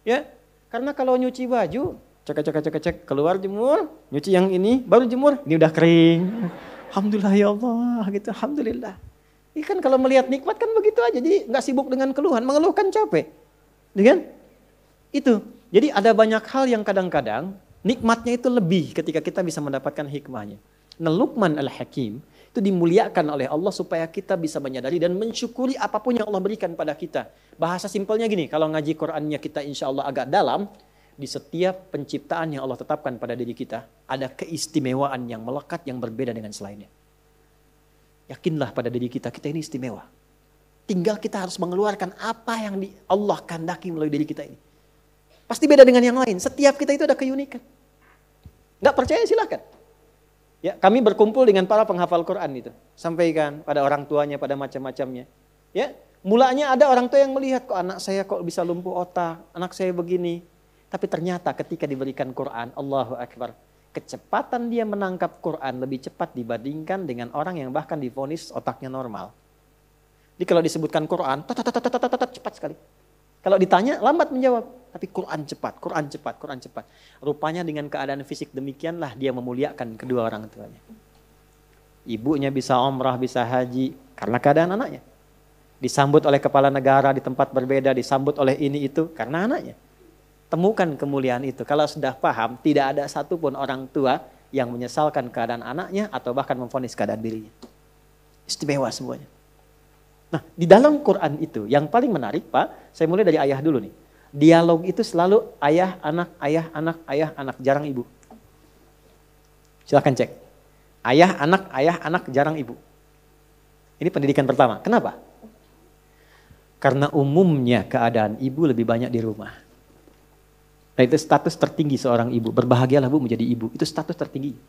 Ya, karena kalau nyuci baju, cek, keluar jemur, nyuci yang ini, baru jemur, ini udah kering. Alhamdulillah ya Allah, gitu, alhamdulillah. Ini kan kalau melihat nikmat kan begitu aja, jadi nggak sibuk dengan keluhan, mengeluhkan capek, kan? Itu, jadi ada banyak hal yang kadang-kadang nikmatnya itu lebih ketika kita bisa mendapatkan hikmahnya. Nah, Luqman Al-Hakim itu dimuliakan oleh Allah supaya kita bisa menyadari dan mensyukuri apapun yang Allah berikan pada kita. Bahasa simpelnya gini, kalau ngaji Qur'annya kita insya Allah agak dalam, di setiap penciptaan yang Allah tetapkan pada diri kita, ada keistimewaan yang melekat yang berbeda dengan selainnya. Yakinlah pada diri kita, kita ini istimewa. Tinggal kita harus mengeluarkan apa yang Allah kehendaki melalui diri kita ini. Pasti beda dengan yang lain, setiap kita itu ada keunikan. Nggak percaya silakan. Ya, kami berkumpul dengan para penghafal Quran itu, sampaikan pada orang tuanya, pada macam-macamnya. Ya, mulanya ada orang tua yang melihat kok anak saya kok bisa lumpuh otak, anak saya begini. Tapi ternyata ketika diberikan Quran, Allahu Akbar, kecepatan dia menangkap Quran lebih cepat dibandingkan dengan orang yang bahkan divonis otaknya normal. Jadi kalau disebutkan Quran, cepat sekali. Kalau ditanya lambat menjawab, tapi Quran cepat, Quran cepat, Quran cepat. Rupanya dengan keadaan fisik demikianlah dia memuliakan kedua orang tuanya. Ibunya bisa umrah, bisa haji karena keadaan anaknya. Disambut oleh kepala negara di tempat berbeda, disambut oleh ini itu karena anaknya. Temukan kemuliaan itu. Kalau sudah paham, tidak ada satupun orang tua yang menyesalkan keadaan anaknya atau bahkan memvonis keadaan dirinya. Istimewa semuanya. Nah, di dalam Quran itu yang paling menarik Pak, saya mulai dari ayah dulu nih. Dialog itu selalu ayah, anak, ayah, anak, ayah, anak, jarang ibu. Silahkan cek. Ayah, anak, jarang ibu. Ini pendidikan pertama. Kenapa? Karena umumnya keadaan ibu lebih banyak di rumah. Nah, itu status tertinggi seorang ibu. Berbahagialah bu menjadi ibu. Itu status tertinggi.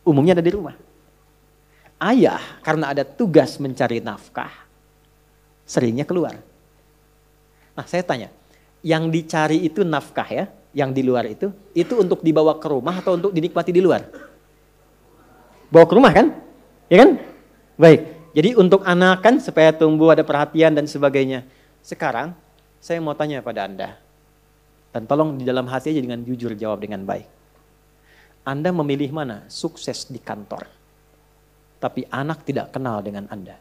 Umumnya ada di rumah. Ayah karena ada tugas mencari nafkah, seringnya keluar. Nah saya tanya, yang dicari itu nafkah ya, yang di luar itu untuk dibawa ke rumah atau untuk dinikmati di luar? Bawa ke rumah kan? Ya kan? Baik, jadi untuk anak kan supaya tumbuh ada perhatian dan sebagainya. Sekarang saya mau tanya pada Anda, dan tolong di dalam hati aja dengan jujur jawab dengan baik. Anda memilih mana? Sukses di kantor, tapi anak tidak kenal dengan Anda.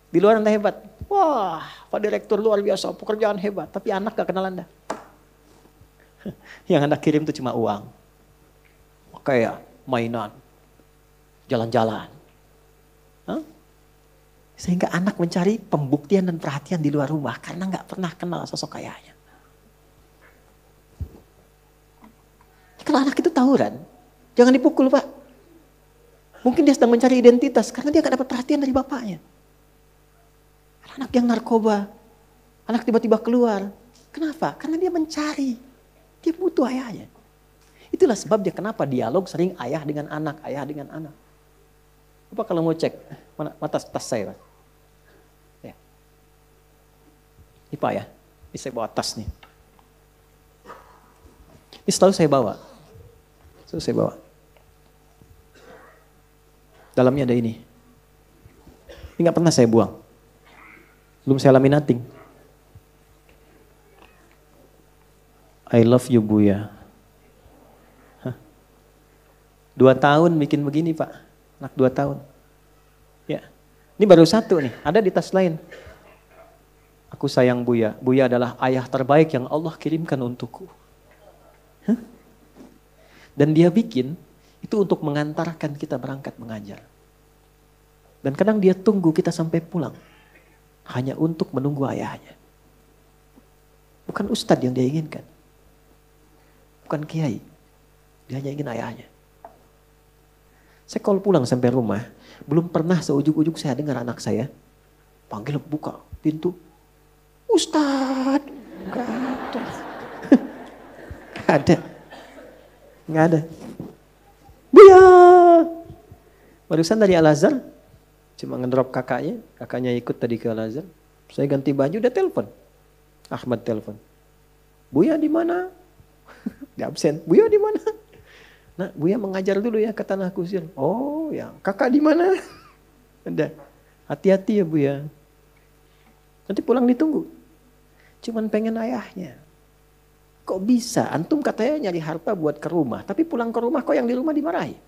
Di luar Anda hebat. Wah, Pak Direktur luar biasa, pekerjaan hebat. Tapi anak gak kenal Anda. Yang Anda kirim itu cuma uang. Kayak mainan, jalan-jalan. Sehingga anak mencari pembuktian dan perhatian di luar rumah karena gak pernah kenal sosok ayahnya. Kalau anak itu tawuran, jangan dipukul Pak. Mungkin dia sedang mencari identitas karena dia gak dapat perhatian dari bapaknya. Anak yang narkoba, anak tiba-tiba keluar. Kenapa? Karena dia mencari. Dia butuh ayahnya. Itulah sebab dia kenapa dialog sering ayah dengan anak, ayah dengan anak. Bapak kalau mau cek, mana tas saya Pak? Ya. Ini Pak ya, ini saya bawa tas nih. Ini selalu saya bawa. Selalu saya bawa. Dalamnya ada ini. Ini gak pernah saya buang. Belum saya laminating. I love you Buya. 2 tahun bikin begini Pak. Anak 2 tahun. Ya. Ini baru 1 nih. Ada di tas lain. Aku sayang Buya. Buya adalah ayah terbaik yang Allah kirimkan untukku. Dan dia bikin itu untuk mengantarkan kita berangkat mengajar. Dan kadang dia tunggu kita sampai pulang. Hanya untuk menunggu ayahnya. Bukan ustadz yang dia inginkan. Bukan kiai. Dia hanya ingin ayahnya. Saya kalau pulang sampai rumah, belum pernah seujug-ujug saya dengar anak saya panggil buka pintu. Ustadz. Gak ada. Gak ada. Buya. Barusan dari Al-Azhar, cuma ngedrop kakaknya ikut tadi ke Al-Azhar. Saya ganti baju, udah telepon. Ahmad telepon. Buya di mana? Di absen. Buya di mana? Nah, Buya mengajar dulu ya ke Tanah Kusir. Oh ya, kakak di mana? Udah. Hati-hati ya Buya. Nanti pulang ditunggu. Cuman pengen ayahnya. Kok bisa? Antum katanya nyari harta buat ke rumah. Tapi pulang ke rumah kok yang di rumah dimarahi?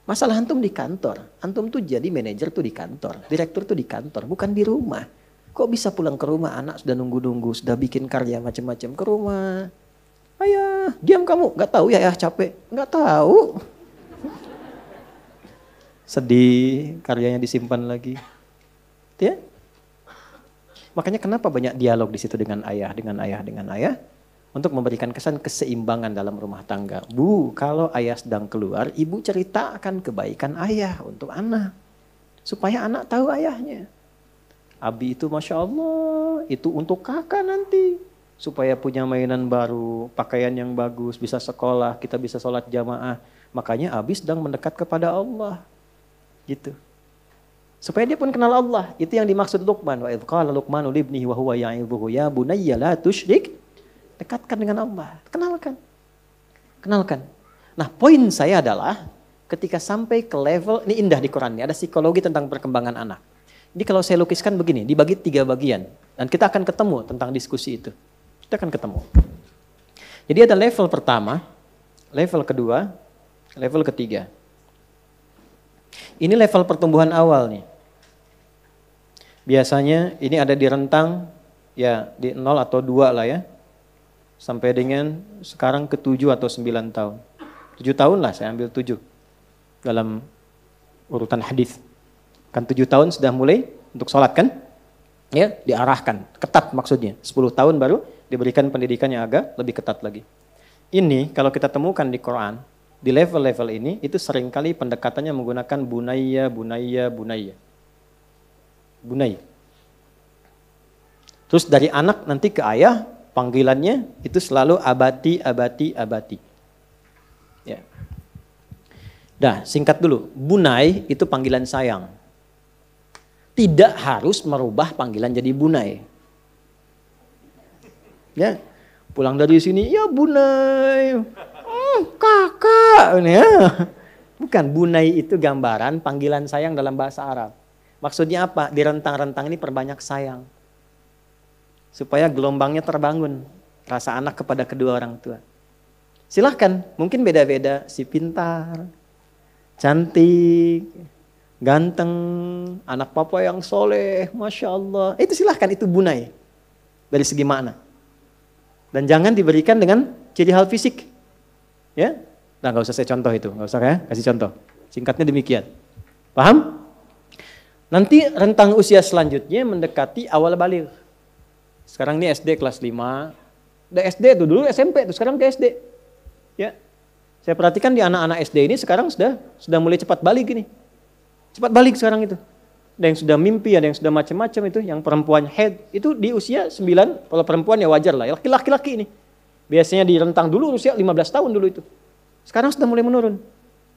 Masalah antum di kantor. Antum tuh jadi manajer tuh di kantor. Direktur tuh di kantor. Bukan di rumah. Kok bisa pulang ke rumah anak sudah nunggu-nunggu. Sudah bikin karya macam-macam ke rumah. Ayah, diam kamu. Gak tahu ya ayah capek. Gak tahu. Sedih. Karyanya disimpan lagi. Ya? Makanya kenapa banyak dialog di situ dengan ayah. Untuk memberikan kesan keseimbangan dalam rumah tangga. Bu, kalau ayah sedang keluar, ibu ceritakan kebaikan ayah untuk anak. Supaya anak tahu ayahnya. Abi itu Masya Allah, itu untuk kakak nanti. Supaya punya mainan baru, pakaian yang bagus, bisa sekolah, kita bisa sholat jamaah. Makanya Abi sedang mendekat kepada Allah. Gitu. Supaya dia pun kenal Allah. Itu yang dimaksud Luqman. Wa idh qala Luqmanu libnihi wa huwa ya'idhuhu ya bunayya la tusyrik. Dekatkan dengan Allah. Kenalkan. Nah, poin saya adalah ketika sampai ke level, ini indah di Quran, ada psikologi tentang perkembangan anak. Jadi kalau saya lukiskan begini, dibagi 3 bagian. Dan kita akan ketemu tentang diskusi itu. Kita akan ketemu. Jadi ada level pertama, level kedua, level ketiga. Ini level pertumbuhan awal nih. Biasanya ini ada di rentang, ya di 0 atau 2 lah ya. Sampai dengan sekarang ke 7 atau 9 tahun. 7 tahun lah, saya ambil 7 dalam urutan hadis. Kan 7 tahun sudah mulai untuk sholat kan? Ya, diarahkan, ketat maksudnya. 10 tahun baru diberikan pendidikan yang agak lebih ketat lagi. Ini kalau kita temukan di Quran, di level-level ini, itu seringkali pendekatannya menggunakan bunayya. Terus dari anak nanti ke ayah, panggilannya itu selalu abati. Ya. Dah, singkat dulu. Bunai itu panggilan sayang. Tidak harus merubah panggilan jadi bunai. Ya, pulang dari sini, ya bunai, kakak. Ya. Bukan, bunai itu gambaran panggilan sayang dalam bahasa Arab. Maksudnya apa? Di rentang-rentang ini perbanyak sayang. Supaya gelombangnya terbangun. Rasa anak kepada kedua orang tua. Silahkan, mungkin beda-beda. Si pintar, cantik, ganteng, anak papa yang soleh, Masya Allah. Itu silahkan, itu bunai. Dari segi makna. Dan jangan diberikan dengan ciri hal fisik. Ya, nah gak usah saya contoh itu. Gak usah ya, kasih contoh. Singkatnya demikian. Paham? Nanti rentang usia selanjutnya mendekati awal baligh. Sekarang ini SD kelas 5. Udah SD tuh, dulu SMP tuh, sekarang ke SD. Ya. Saya perhatikan di anak-anak SD ini sekarang sudah mulai cepat balik ini. Cepat balik sekarang itu. Ada yang sudah mimpi, ada yang sudah macam-macam itu. Yang perempuan head itu di usia 9, kalau perempuan ya wajar lah. Laki-laki ini. Biasanya di rentang dulu usia 15 tahun dulu itu. Sekarang sudah mulai menurun.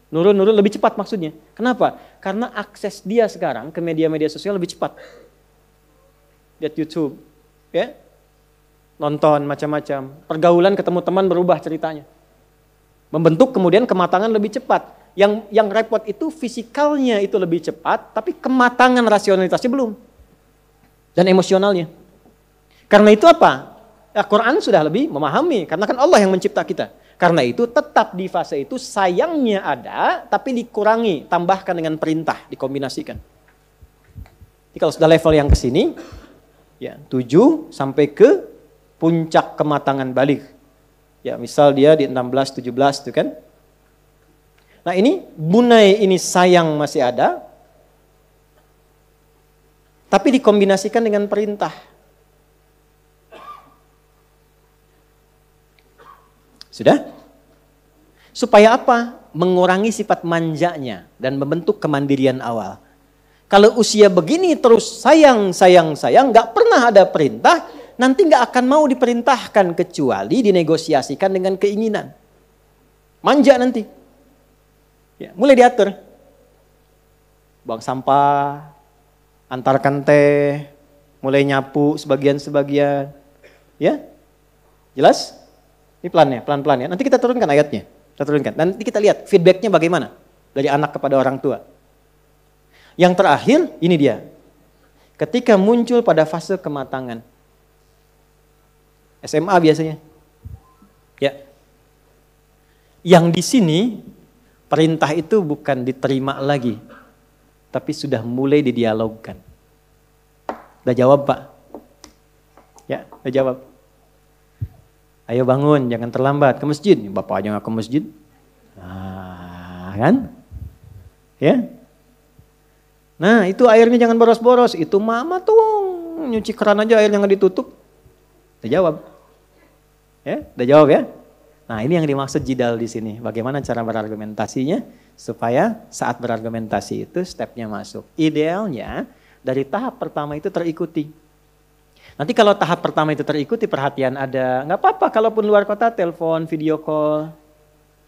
Nurun lebih cepat maksudnya. Kenapa? Karena akses dia sekarang ke media-media sosial lebih cepat. Lihat YouTube, ya. Nonton macam-macam. Pergaulan ketemu teman berubah ceritanya. Membentuk kemudian kematangan lebih cepat. Yang repot itu fisikalnya itu lebih cepat, tapi kematangan rasionalitasnya belum. Dan emosionalnya. Karena itu apa? Al-Quran sudah lebih memahami, karena kan Allah yang mencipta kita. Karena itu tetap di fase itu sayangnya ada, tapi dikurangi, tambahkan dengan perintah, dikombinasikan. Jadi kalau sudah level yang ke sini, ya 7 sampai ke puncak kematangan balik. Ya, misal dia di 16, 17 itu kan. Nah ini bunai ini sayang masih ada. Tapi dikombinasikan dengan perintah. Sudah? Supaya apa? Mengurangi sifat manjanya dan membentuk kemandirian awal. Kalau usia begini terus sayang, gak pernah ada perintah, nanti gak akan mau diperintahkan kecuali dinegosiasikan dengan keinginan. Manja nanti. Ya, mulai diatur. Buang sampah, antarkan teh, mulai nyapu sebagian-sebagian. Ya? Jelas? Ini pelan-pelan ya. Nanti kita turunkan ayatnya. Kita turunkan. Nanti kita lihat feedbacknya bagaimana dari anak kepada orang tua. Yang terakhir, ini dia. Ketika muncul pada fase kematangan. SMA biasanya. Ya. Yang di sini perintah itu bukan diterima lagi, tapi sudah mulai didialogkan. Udah jawab Pak? Ya, udah jawab. Ayo bangun, jangan terlambat ke masjid. Bapaknya nggak ke masjid. Nah, kan? Ya. Nah, itu airnya jangan boros-boros. Itu mama tuh nyuci keran aja airnya nggak ditutup. Udah jawab. Ya, udah jawab ya. Nah, ini yang dimaksud jidal di sini. Bagaimana cara berargumentasinya supaya saat berargumentasi itu stepnya masuk. Idealnya dari tahap pertama itu terikuti. Nanti kalau tahap pertama itu terikuti, perhatian ada, nggak apa-apa kalaupun luar kota, telepon, video call,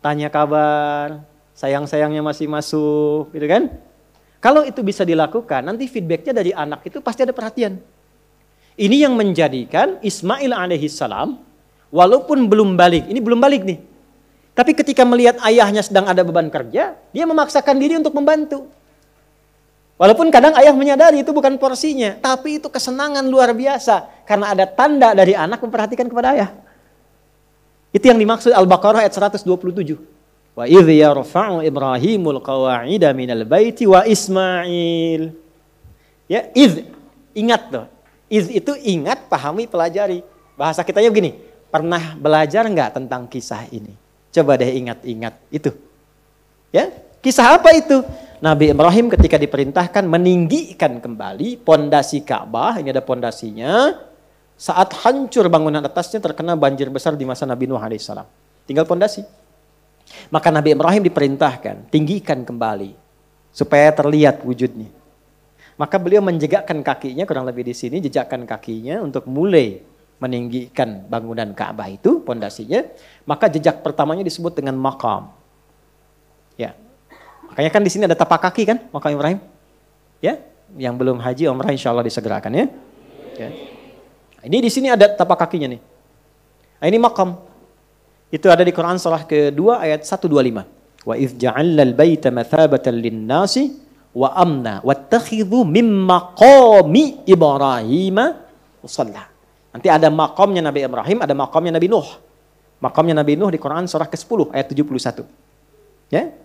tanya kabar, sayang-sayangnya masih masuk, gitu kan? Kalau itu bisa dilakukan, nanti feedbacknya dari anak itu pasti ada perhatian. Ini yang menjadikan Ismail alaihissalam, walaupun belum balik, ini belum balik nih. Tapi ketika melihat ayahnya sedang ada beban kerja, dia memaksakan diri untuk membantu. Walaupun kadang ayah menyadari itu bukan porsinya, tapi itu kesenangan luar biasa. Karena ada tanda dari anak memperhatikan kepada ayah. Itu yang dimaksud Al-Baqarah ayat 127. Wa idh yarfa'u Ibrahimul qawa'ida minal baiti wa Ismail. Ya, ingat tuh. Itu ingat, pahami, pelajari. Bahasa kitanya begini, pernah belajar enggak tentang kisah ini? Coba deh ingat-ingat itu. Ya, kisah apa itu? Nabi Ibrahim ketika diperintahkan meninggikan kembali pondasi Ka'bah, ini ada pondasinya, saat hancur bangunan atasnya terkena banjir besar di masa Nabi Nuh alaihissalam. Tinggal pondasi. Maka Nabi Ibrahim diperintahkan, tinggikan kembali supaya terlihat wujudnya. Maka beliau menjegakkan kakinya, kurang lebih di sini, jejakkan kakinya untuk mulai meninggikan bangunan Ka'bah itu, pondasinya. Maka jejak pertamanya disebut dengan maqam. Ya. Makanya kan di sini ada tapak kaki kan, makam Ibrahim. Ya, yang belum haji umrah insyaallah disegerakan ya. Ya. Ini di sini ada tapak kakinya nih. Nah, ini makam. Itu ada di Quran surah kedua ayat 125. Wa idz ja'alnal baita mathabatan lin-nasi wa amna wattakhidhu mim maqami Ibrahim musalla. Nanti ada makamnya Nabi Ibrahim, ada makamnya Nabi Nuh. Makamnya Nabi Nuh di Quran surah ke-10 ayat 71. Ya.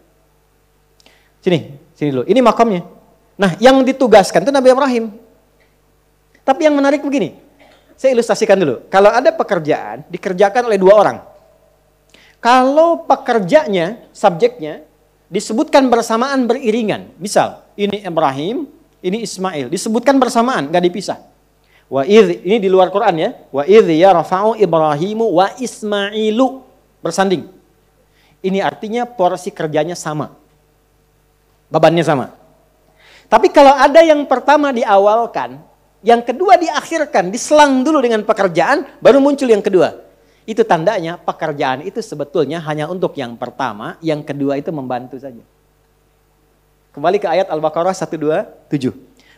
Sini dulu. Ini makamnya. Nah, yang ditugaskan itu Nabi Ibrahim. Tapi yang menarik begini. Saya ilustrasikan dulu. Kalau ada pekerjaan dikerjakan oleh dua orang. Kalau pekerjanya, subjeknya disebutkan bersamaan beriringan. Misal, ini Ibrahim, ini Ismail. Disebutkan bersamaan, nggak dipisah. Wa idh, ini di luar Quran ya. Wa idh yarfa'u Ibrahimu wa Ismailu. Bersanding. Ini artinya porsi kerjanya sama. Bebannya sama. Tapi kalau ada yang pertama diawalkan, yang kedua diakhirkan, diselang dulu dengan pekerjaan, baru muncul yang kedua. Itu tandanya pekerjaan itu sebetulnya hanya untuk yang pertama, yang kedua itu membantu saja. Kembali ke ayat Al-Baqarah 127.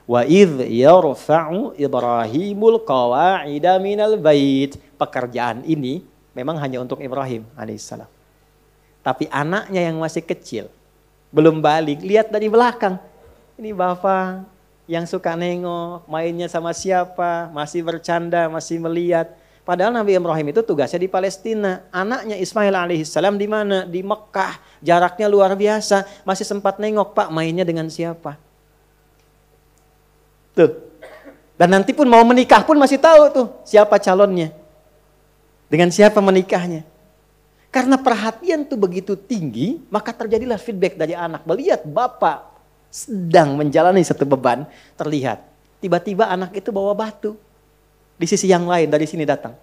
Wa idh yarfa'u Ibrahimul qawa'ida minal bait. Pekerjaan ini memang hanya untuk Ibrahim alaihissalam. Tapi anaknya yang masih kecil, belum balik, lihat dari belakang. Ini bapak yang suka nengok, mainnya sama siapa, masih bercanda, masih melihat. Padahal Nabi Ibrahim itu tugasnya di Palestina. Anaknya Ismail alaihissalam di mana? Di Mekah. Jaraknya luar biasa. Masih sempat nengok, Pak, mainnya dengan siapa? Tuh. Dan nanti pun mau menikah pun masih tahu tuh siapa calonnya. Dengan siapa menikahnya. Karena perhatian tuh begitu tinggi, maka terjadilah feedback dari anak. Melihat bapak sedang menjalani satu beban, terlihat. Tiba-tiba anak itu bawa batu. Di sisi yang lain, dari sini datang.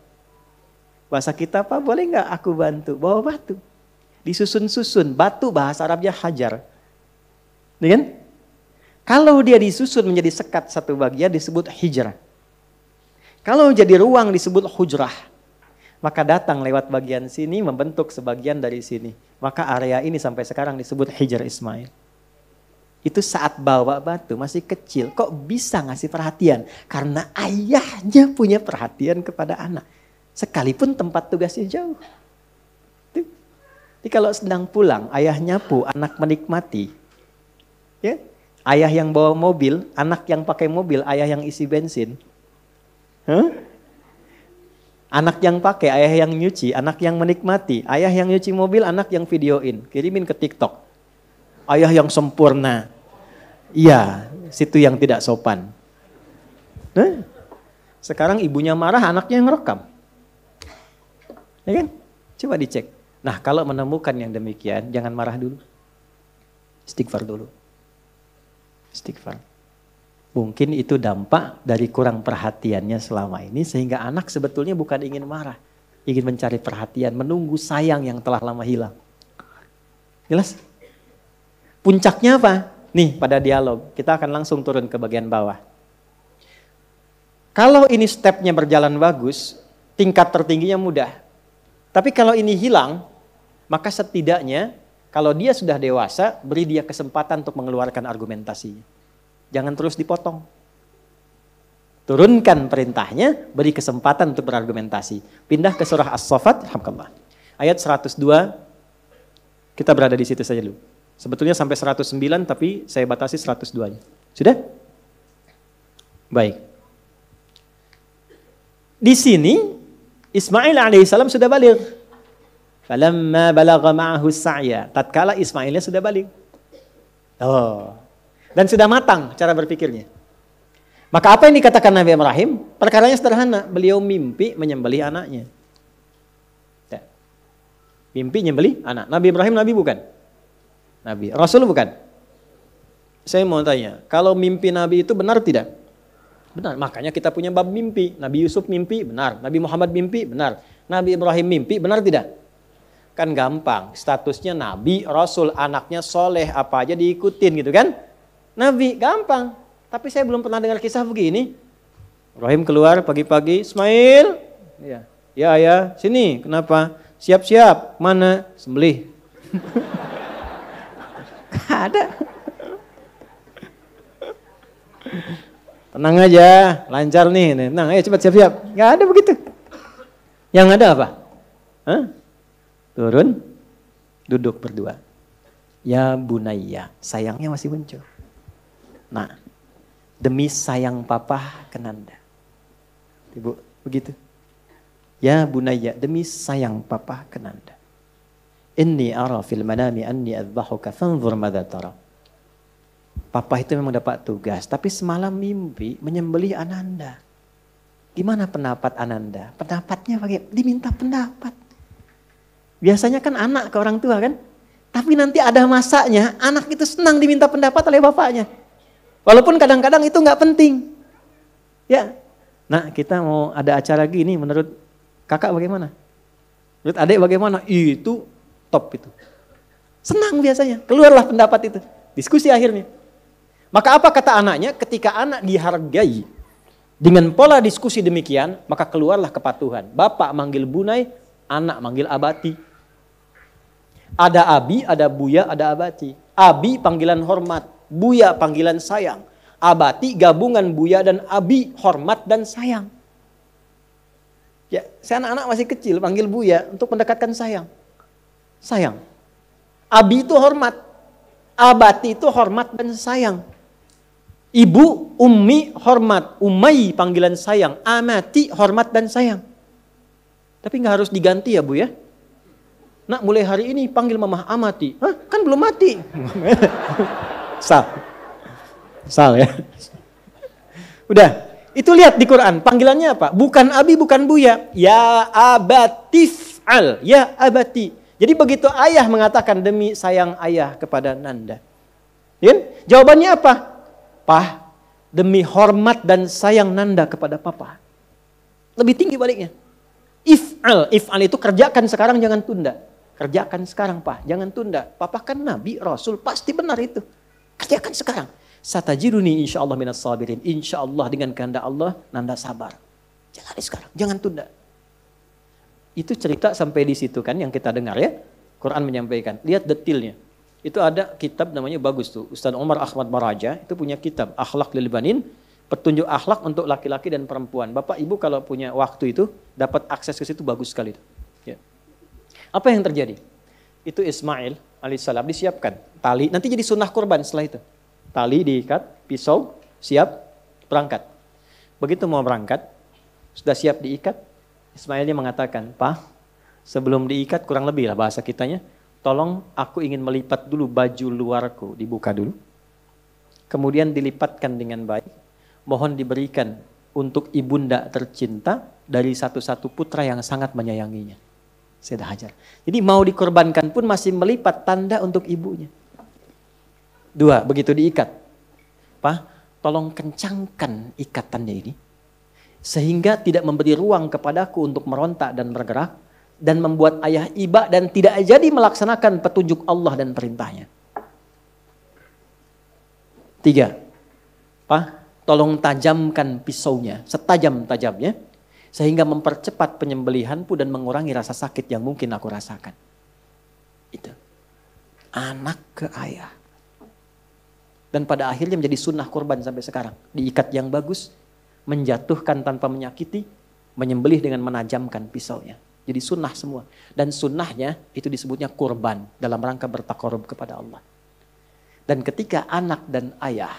Bahasa kita, Pak, boleh nggak aku bantu? Bawa batu. Disusun-susun, batu bahasa Arabnya hajar. Kan? Kalau dia disusun menjadi sekat satu bagian disebut hijrah. Kalau jadi ruang disebut hujrah. Maka datang lewat bagian sini membentuk sebagian dari sini. Maka area ini sampai sekarang disebut Hijr Ismail. Itu saat bawa batu masih kecil. Kok bisa ngasih perhatian? Karena ayahnya punya perhatian kepada anak. Sekalipun tempat tugasnya jauh. Jadi kalau sedang pulang, ayah nyapu, anak menikmati. Ya? Ayah yang bawa mobil, anak yang pakai mobil, ayah yang isi bensin. Anak yang pakai, ayah yang nyuci, anak yang menikmati, ayah yang nyuci mobil, anak yang videoin, kirimin ke TikTok. Ayah yang sempurna. Iya, situ yang tidak sopan. Nah, sekarang ibunya marah, anaknya yang ngerekam. Ya kan? Coba dicek. Nah, kalau menemukan yang demikian, jangan marah dulu. Istighfar dulu. Istighfar. Mungkin itu dampak dari kurang perhatiannya selama ini sehingga anak sebetulnya bukan ingin marah. Ingin mencari perhatian, menunggu sayang yang telah lama hilang. Jelas? Puncaknya apa? Nih pada dialog, kita akan langsung turun ke bagian bawah. Kalau ini stepnya berjalan bagus, tingkat tertingginya mudah. Tapi kalau ini hilang, maka setidaknya kalau dia sudah dewasa, beri dia kesempatan untuk mengeluarkan argumentasinya. Jangan terus dipotong. Turunkan perintahnya, beri kesempatan untuk berargumentasi. Pindah ke surah As-Saffat, alhamdulillah. Ayat 102, kita berada di situ saja dulu. Sebetulnya sampai 109, tapi saya batasi 102-nya. Sudah? Baik. Di sini, Ismail alaihissalam sudah balik. Falamma balagha ma'ahu sa'ya. Tatkala Ismailnya sudah balik. Oh. Dan sudah matang cara berpikirnya. Maka apa yang dikatakan Nabi Ibrahim? Perkaranya sederhana. Beliau mimpi menyembelih anaknya. Ya. Mimpi menyembelih anak. Nabi Ibrahim Nabi bukan? Nabi. Rasul bukan? Saya mau tanya. Kalau mimpi Nabi itu benar tidak? Benar. Makanya kita punya bab mimpi. Nabi Yusuf mimpi, benar. Nabi Muhammad mimpi, benar. Nabi Ibrahim mimpi, benar tidak? Kan gampang. Statusnya Nabi, Rasul, anaknya soleh, apa aja diikutin gitu kan? Nabi, gampang. Tapi saya belum pernah dengar kisah begini. Ibrahim keluar pagi-pagi, Ismail. Ya, ya, sini. Kenapa? Siap-siap. Mana? Sembelih. Gak ada. Tenang aja, lancar nih. Tenang, ayo cepat siap-siap. Gak ada begitu. Yang ada apa? Hah? Turun, duduk berdua. Ya bunayya, sayangnya masih muncul. Nah, demi sayang papa kenanda. Ibu, begitu. Ya bunayya, demi sayang papa kenanda. Inni ara fil manami anni adzbahuka fanzur madza tara. Papa itu memang dapat tugas, tapi semalam mimpi menyembelih Ananda. Gimana pendapat Ananda? Pendapatnya bagaimana? Diminta pendapat. Biasanya kan anak ke orang tua kan? Tapi nanti ada masanya, anak itu senang diminta pendapat oleh bapaknya. Walaupun kadang-kadang itu nggak penting. Ya, nah kita mau ada acara gini, menurut kakak bagaimana? Menurut adik bagaimana? Itu top itu. Senang biasanya, keluarlah pendapat itu. Diskusi akhirnya. Maka apa kata anaknya? Ketika anak dihargai dengan pola diskusi demikian, maka keluarlah kepatuhan. Bapak manggil bunai, anak manggil abati. Ada abi, ada buya, ada abati. Abi panggilan hormat, buya panggilan sayang. Abati gabungan buya dan abi, hormat dan sayang. Ya, saya anak-anak masih kecil panggil buya untuk mendekatkan sayang. Sayang. Abi itu hormat. Abati itu hormat dan sayang. Ibu, ummi hormat. Umay panggilan sayang. Amati hormat dan sayang. Tapi nggak harus diganti ya Bu ya. Nak mulai hari ini panggil mamah amati. Hah? Kan belum mati. Sal ya. Udah. Itu lihat di Quran. Panggilannya apa? Bukan abi, bukan buya. Ya abatif'al. Ya abati. Jadi begitu ayah mengatakan demi sayang ayah kepada Nanda. Ya? Jawabannya apa? Pah, demi hormat dan sayang Nanda kepada papa. Lebih tinggi baliknya. If'al. If'al itu kerjakan sekarang, jangan tunda. Kerjakan sekarang, Pak. Jangan tunda. Papa kan Nabi, Rasul. Pasti benar itu. Kerjakan sekarang. Satajiduni insyaallah minas sabirin. Insyaallah dengan kehendak Allah, Nanda sabar. Jalani sekarang. Jangan tunda. Itu cerita sampai di situ kan yang kita dengar ya. Quran menyampaikan. Lihat detilnya. Itu ada kitab namanya bagus tuh. Ustaz Umar Ahmad Baraja itu punya kitab. Akhlak lil Banin. Petunjuk akhlak untuk laki-laki dan perempuan. Bapak ibu kalau punya waktu itu. Dapat akses ke situ bagus sekali. Ya. Apa yang terjadi? Itu Ismail alaihissalam disiapkan. Tali. Nanti jadi sunnah kurban setelah itu. Tali diikat. Pisau. Siap. Berangkat. Begitu mau berangkat. Sudah siap diikat. Ismailnya mengatakan, Pak, sebelum diikat kurang lebih lah bahasa kitanya, tolong aku ingin melipat dulu baju luarku, dibuka dulu. Kemudian dilipatkan dengan baik. Mohon diberikan untuk ibunda tercinta dari satu-satu putra yang sangat menyayanginya. Sayyidah Hajar. Jadi mau dikorbankan pun masih melipat tanda untuk ibunya. 2, begitu diikat. Pak, tolong kencangkan ikatannya ini. Sehingga tidak memberi ruang kepadaku untuk merontak dan bergerak. Dan membuat ayah iba dan tidak jadi melaksanakan petunjuk Allah dan perintahnya. 3. Pak, tolong tajamkan pisaunya. Setajam-tajamnya. Sehingga mempercepat penyembelihanku dan mengurangi rasa sakit yang mungkin aku rasakan. Itu. Anak ke ayah. Dan pada akhirnya menjadi sunnah kurban sampai sekarang. Diikat yang bagus. Menjatuhkan tanpa menyakiti, menyembelih dengan menajamkan pisaunya. Jadi sunnah semua. Dan sunnahnya itu disebutnya kurban dalam rangka bertakarub kepada Allah. Dan ketika anak dan ayah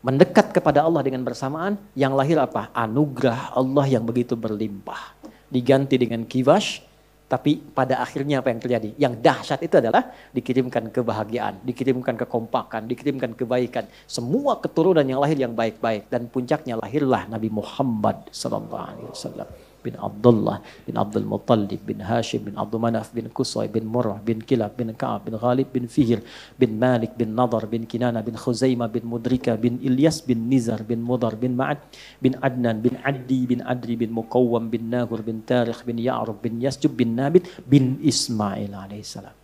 mendekat kepada Allah dengan bersamaan, yang lahir apa? Anugerah Allah yang begitu berlimpah. Diganti dengan kiwash, tapi pada akhirnya apa yang terjadi? Yang dahsyat itu adalah dikirimkan kebahagiaan, dikirimkan kekompakan, dikirimkan kebaikan. Semua keturunan yang lahir yang baik-baik. Dan puncaknya lahirlah Nabi Muhammad SAW. Bin Abdullah, bin Abdul Muttalib, bin Hashim, bin Abdul Manaf, bin Qusay, bin Murrah, bin Kilab, bin Ka'ab, bin Ghalib, bin Fihr, bin Malik, bin Nadar, bin Kinana, bin Khuzaimah, bin Mudrika, bin Ilyas, bin Nizar, bin Mudar, bin Ma'ad, bin Adnan, bin Addi, bin Adri, bin Muqawwam, bin Nagur, bin Tarikh, bin Ya'rub, bin Yasjub, bin Nabit, bin Ismail alaihissalam.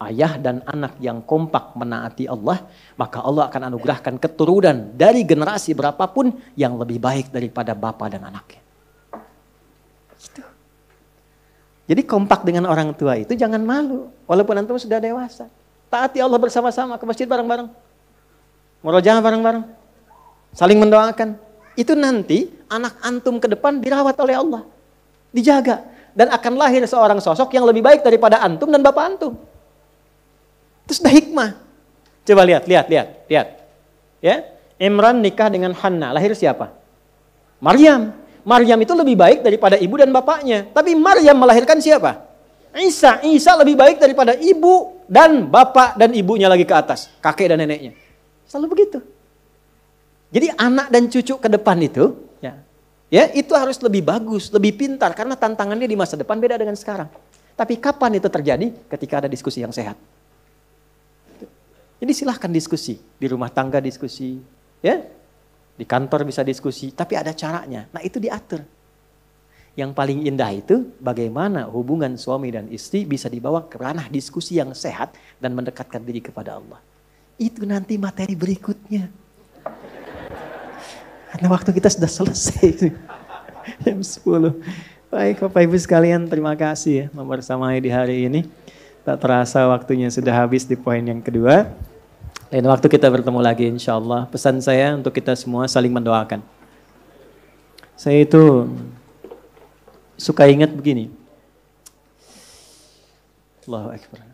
Ayah dan anak yang kompak menaati Allah, maka Allah akan anugerahkan keturunan dari generasi berapapun yang lebih baik daripada bapa dan anaknya. Gitu. Jadi kompak dengan orang tua itu jangan malu, walaupun antum sudah dewasa. Taati Allah bersama-sama, ke masjid bareng-bareng, murojaah bareng-bareng, saling mendoakan. Itu nanti anak antum ke depan dirawat oleh Allah, dijaga, dan akan lahir seorang sosok yang lebih baik daripada antum dan bapak antum. Itu sudah hikmah. Coba lihat. Ya, Imran nikah dengan Hanna, lahir siapa? Maryam. Maryam itu lebih baik daripada ibu dan bapaknya. Tapi Maryam melahirkan siapa? Isa. Isa lebih baik daripada ibu dan bapak dan ibunya lagi ke atas. Kakek dan neneknya. Selalu begitu. Jadi anak dan cucu ke depan itu, ya itu harus lebih bagus, lebih pintar. Karena tantangannya di masa depan beda dengan sekarang. Tapi kapan itu terjadi? Ketika ada diskusi yang sehat. Jadi silahkan diskusi. Di rumah tangga diskusi. Ya. Di kantor bisa diskusi, tapi ada caranya. Nah itu diatur. Yang paling indah itu bagaimana hubungan suami dan istri bisa dibawa ke ranah diskusi yang sehat dan mendekatkan diri kepada Allah. Itu nanti materi berikutnya. Karena waktu kita sudah selesai. Jam 10. Baik Bapak Ibu sekalian, terima kasih ya membersamai di hari ini. Tak terasa waktunya sudah habis di poin yang kedua. Lain waktu kita bertemu lagi insya Allah. Pesan saya untuk kita semua saling mendoakan. Saya itu suka ingat begini. Allahu Akbar.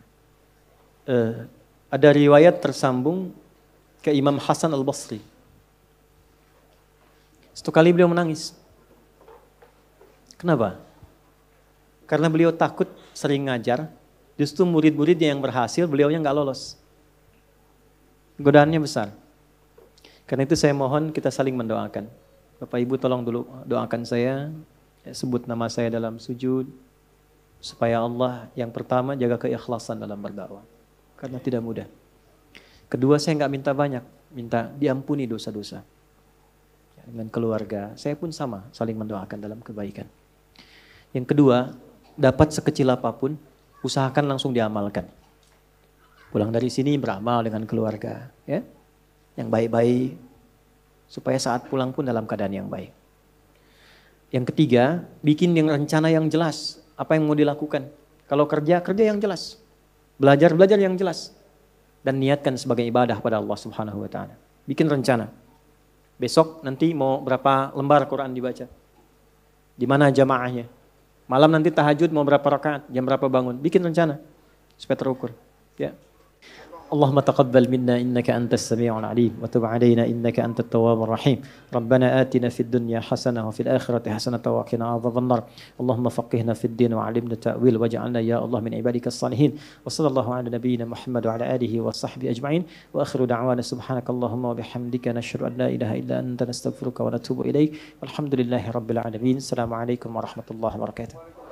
Ada riwayat tersambung ke Imam Hasan Al-Basri. Satu kali beliau menangis. Kenapa? Karena beliau takut sering ngajar, justru murid-muridnya yang berhasil, beliaunya nggak lolos. Godaannya besar. Karena itu saya mohon kita saling mendoakan. Bapak Ibu tolong dulu doakan saya, sebut nama saya dalam sujud, supaya Allah yang pertama jaga keikhlasan dalam berdakwah. Karena tidak mudah. Kedua, saya nggak minta banyak, minta diampuni dosa-dosa. Dengan keluarga, saya pun sama, saling mendoakan dalam kebaikan. Yang kedua, dapat sekecil apapun, usahakan langsung diamalkan. Pulang dari sini beramal dengan keluarga, ya, yang baik-baik, supaya saat pulang pun dalam keadaan yang baik. Yang ketiga, bikin yang rencana yang jelas, apa yang mau dilakukan. Kalau kerja, kerja yang jelas. Belajar, belajar yang jelas. Dan niatkan sebagai ibadah pada Allah Subhanahu wa Ta'ala. Bikin rencana. Besok nanti mau berapa lembar Quran dibaca. Di mana jamaahnya. Malam nanti tahajud mau berapa rakaat, jam berapa bangun. Bikin rencana supaya terukur. Ya. Allahumma taqabbal minna innaka antas sami'ul alim wa tub 'alaina innaka antat tawwabur rahim. Rabbana atina fid dunya hasanah wa fil akhirati hasanah wa qina adzabannar. Allahumma faqihna fid din wa 'allimna ta'wil waj'alna ya Allah min ibadikas salihin. Wa sallallahu ala nabiyyina Muhammad wa ala alihi wa sahbihi ajma'in. Wa akhiru da'wana subhanakallahumma wa bihamdika nashhadu an la ilaha illa anta nastaghfiruka wa natubu ilaik. Walhamdulillahi rabbil alamin. Assalamualaikum warahmatullahi wabarakatuh.